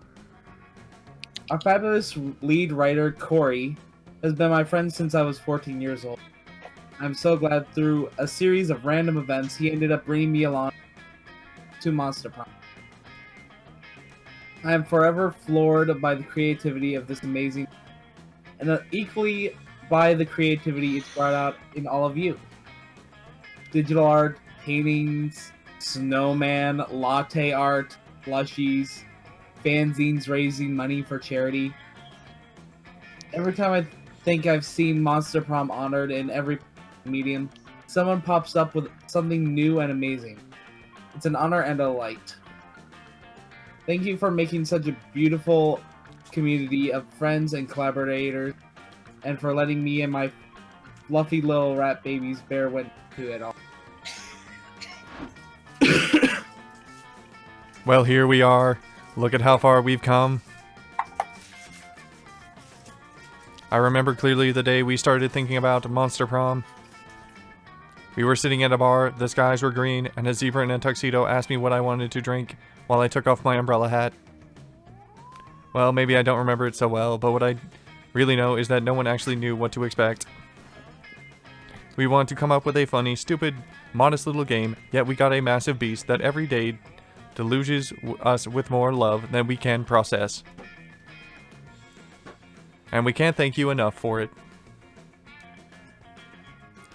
Our fabulous lead writer, Corey, has been my friend since I was 14 years old. I'm so glad through a series of random events, he ended up bringing me along to Monster Prom. I am forever floored by the creativity of this amazing, and equally by the creativity it's brought out in all of you. Digital art, paintings, snowman, latte art, plushies, fanzines raising money for charity. Every time I think I've seen Monster Prom honored in every medium, someone pops up with something new and amazing. It's an honor and a delight. Thank you for making such a beautiful community of friends and collaborators, and for letting me and my fluffy little rat babies bear witness to it all. Well, here we are. Look at how far we've come. I remember clearly the day we started thinking about Monster Prom. We were sitting at a bar, the skies were green, and a zebra in a tuxedo asked me what I wanted to drink while I took off my umbrella hat. Well, maybe I don't remember it so well, but what I really know is that no one actually knew what to expect. We wanted to come up with a funny, stupid, modest little game, yet we got a massive beast that every day deluges us with more love than we can process. And we can't thank you enough for it.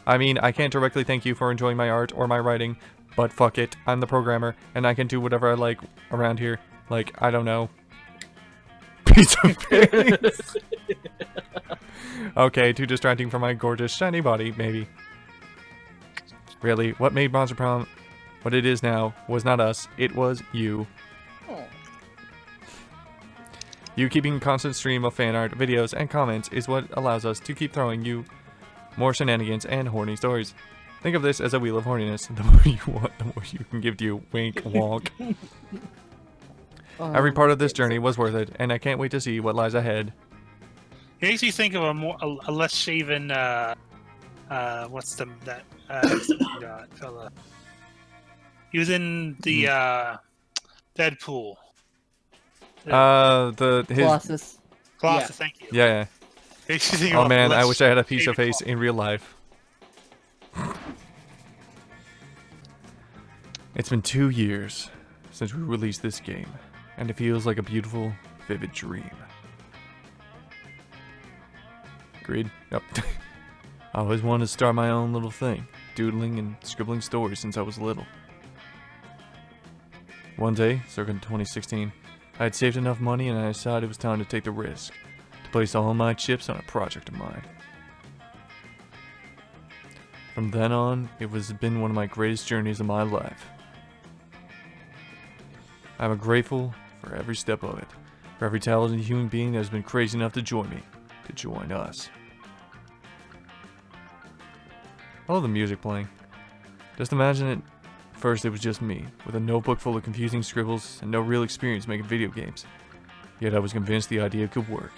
I mean, I can't directly thank you for enjoying my art or my writing, but fuck it, I'm the programmer, and I can do whatever I like around here. Like, I don't know. Pizza face! Okay, too distracting for my gorgeous, shiny body, maybe. Really, what made Monster Prom what it is now was not us, it was you. You keeping a constant stream of fan art, videos, and comments is what allows us to keep throwing you more shenanigans and horny stories. Think of this as a wheel of horniness. The more you want, the more you can give to you. Wink, wonk. Every part of this journey was worth it, and I can't wait to see what lies ahead. It makes me think of a less shaven what's that fella? He was in the Deadpool. Colossus. Colossus, Yeah. thank you. Yeah. Makes me think Oh of a man, I less wish I had a piece of shaven face in real life. It's been 2 years since we released this game, and it feels like a beautiful, vivid dream. Agreed? Yep. I always wanted to start my own little thing, doodling and scribbling stories since I was little. One day, circa 2016, I had saved enough money and I decided it was time to take the risk, to place all my chips on a project of mine. From then on, it has been one of my greatest journeys of my life. I'm grateful for every step of it, for every talented human being that has been crazy enough to join me, to join us. I love the music playing. Just imagine it. First it was just me, with a notebook full of confusing scribbles and no real experience making video games. Yet I was convinced the idea could work.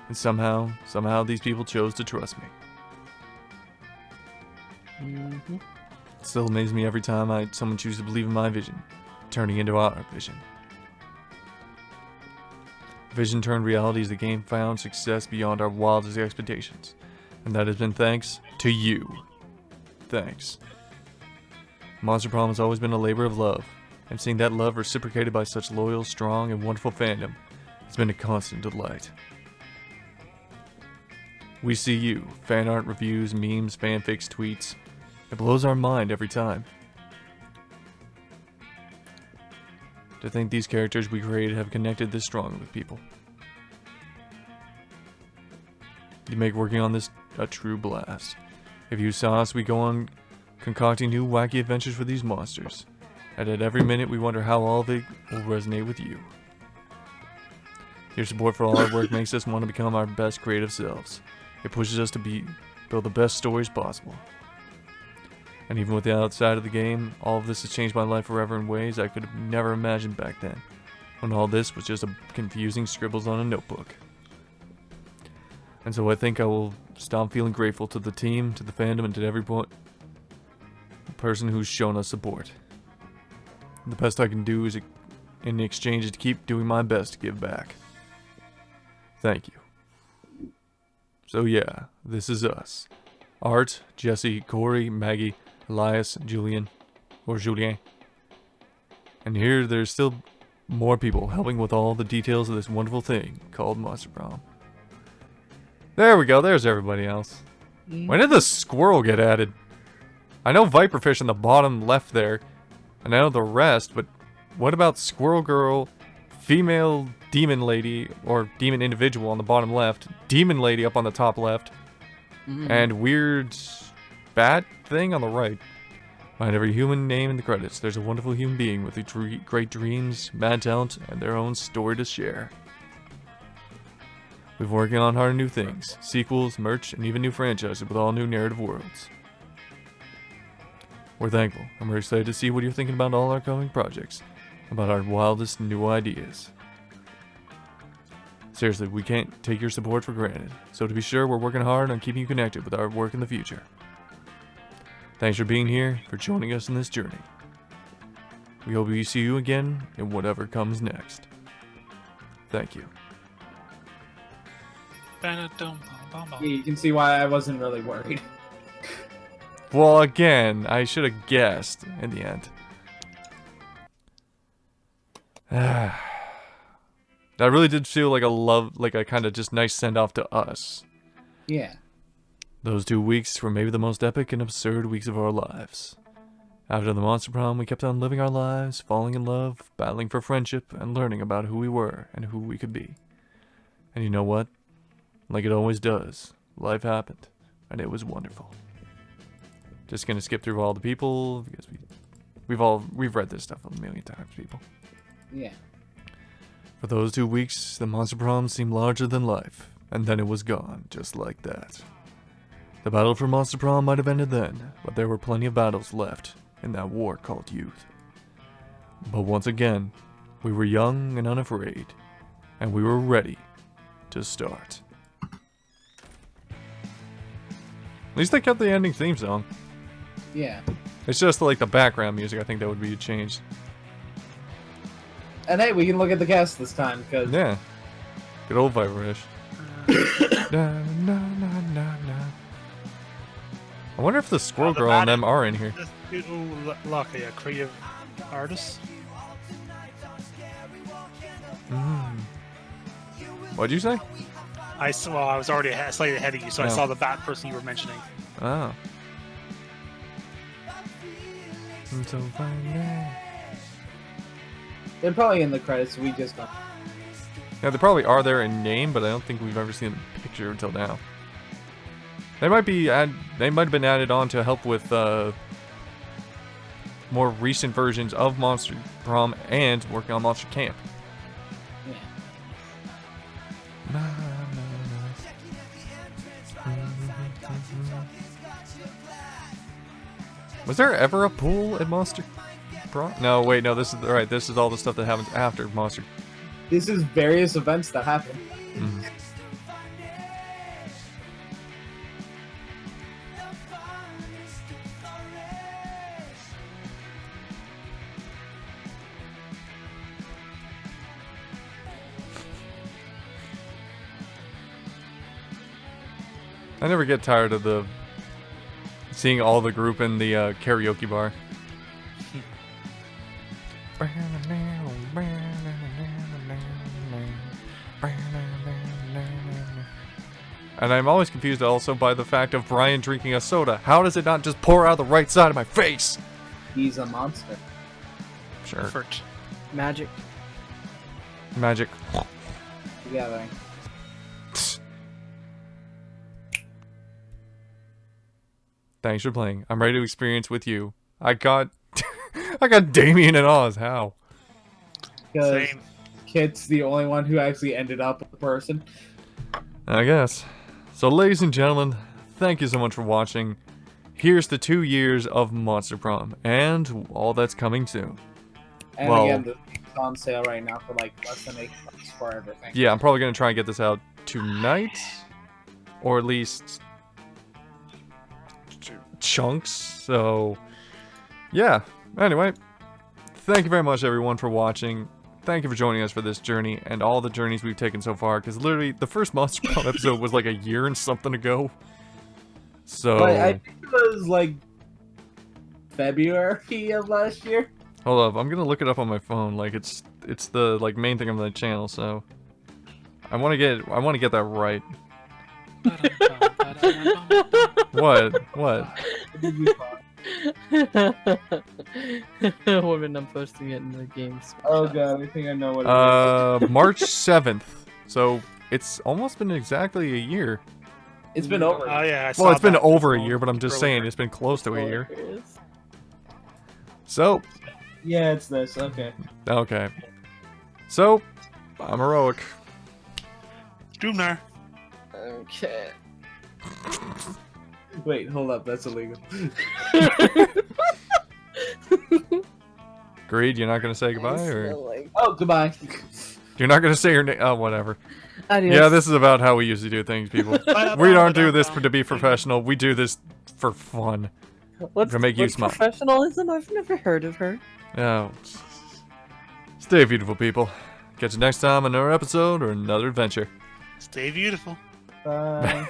And somehow these people chose to trust me. Mm-hmm. It still amazes me every time someone chooses to believe in my vision, turning into our vision. Vision turned reality as the game found success beyond our wildest expectations. And that has been thanks to you. Thanks. Monster Prom has always been a labor of love, and seeing that love reciprocated by such loyal, strong, and wonderful fandom has been a constant delight. We see you, fan art, reviews, memes, fanfics, tweets. It blows our mind every time. To think these characters we created have connected this strongly with people. You make working on this a true blast. If you saw us, we go on concocting new wacky adventures for these monsters. And at every minute we wonder how all of it will resonate with you. Your support for all our work makes us want to become our best creative selves. It pushes us to build the best stories possible. And even with the outside of the game, all of this has changed my life forever in ways I could have never imagined back then, when all this was just a confusing scribbles on a notebook. And so I think I will stop feeling grateful to the team, to the fandom, and to every person who's shown us support. The best I can do is, in exchange, is to keep doing my best to give back. Thank you. So yeah, this is us. Art, Jesse, Corey, Maggie, Elias, Julien. And here there's still more people helping with all the details of this wonderful thing called Monster Prom. There we go, there's everybody else. When did the squirrel get added? I know Viperfish in the bottom left there, and I know the rest, but what about Squirrel Girl, Female Demon Lady, or Demon Individual on the bottom left, Demon Lady up on the top left, and Weird Bat Thing on the right? Behind every human name in the credits, there's a wonderful human being with great dreams, mad talent, and their own story to share. We've been working on hard new things, sequels, merch, and even new franchises with all new narrative worlds. We're thankful, and we're excited to see what you're thinking about all our coming projects, about our wildest new ideas. Seriously, we can't take your support for granted, so to be sure, we're working hard on keeping you connected with our work in the future. Thanks for being here, for joining us in this journey. We hope we see you again in whatever comes next. Thank you. You can see why I wasn't really worried. Well, again, I should have guessed in the end. That really did feel like a kind of just nice send-off to us. Yeah. Those 2 weeks were maybe the most epic and absurd weeks of our lives. After the Monster Prom, we kept on living our lives, falling in love, battling for friendship, and learning about who we were and who we could be. And you know what? Like it always does, life happened, and it was wonderful. Just gonna skip through all the people, because we've read this stuff a million times, people. Yeah. For those 2 weeks, the Monster Prom seemed larger than life, and then it was gone, just like that. The battle for Monster Prom might have ended then, but there were plenty of battles left in that war called youth. But once again, we were young and unafraid, and we were ready to start. At least they kept the ending theme song. Yeah. It's just like the background music, I think that would be changed. And hey, we can look at the cast this time, because... Yeah. Good old Viperish. Na, na, na, na, na. I wonder if the Squirrel the Girl and bad- them are in here. This dude, lucky, a creative artist. What'd you say? I saw. I was already slightly ahead of you, so I No. saw the bat person you were mentioning. Oh. I'm so fine, yeah. They're probably in the credits, we just don't. Yeah, they probably are there in name, but I don't think we've ever seen the picture until now. They might be they might have been added on to help with more recent versions of Monster Prom and working on Monster Camp. Yeah. Na, na, na. Was there ever a pool at Monster Prom? No, wait, no, this is right. This is all the stuff that happens after Monster. This is various events that happen. Mhm. I never get tired of the seeing all the group in the karaoke bar. And I'm always confused also by the fact of Brian drinking a soda. How does it not just pour out the right side of my face? He's a monster. Sure. Effort. Magic. Magic. Together. Thanks for playing. I'm ready to experience with you. I got I got Damien and Oz. How? Because Same. Kit's the only one who actually ended up with the person. I guess. So ladies and gentlemen, thank you so much for watching. Here's the 2 years of Monster Prom and all that's coming soon. And Well- again, it's on sale right now for like less than $8 for everything. Yeah, I'm probably going to try and get this out tonight. Or at least chunks. So, yeah. Anyway, thank you very much everyone for watching. Thank you for joining us for this journey and all the journeys we've taken so far. Because literally, the first Monster Prom episode was like a year and something ago. So, But I think it was like February of last year. hold up. I'm going to look it up on my phone. Like, it's the like main thing on the channel. So, I want to get that right. What? Women, I'm posting it in the games. Oh god, I think I know what it is. March 7th. So it's almost been exactly a year. It's been over. Oh yeah. I saw Well, it's been that over a before- year, but I'm just saying earlier. it's been close to a year. Hilarious. So, Yeah, it's this. Okay. okay. So, I'm heroic. Doomnar. Okay. Wait, hold up. That's illegal. Greed, you're not gonna say goodbye, or Oh, goodbye. you're not gonna say your name? Oh, whatever. Adios. Yeah, this is about how we usually do things, people. We don't do this to be professional. We do this for fun. What's, to make you what's smile. professionalism? I've never heard of her. Oh. Stay beautiful, people. Catch you next time on another episode or another adventure. Stay beautiful. Bye.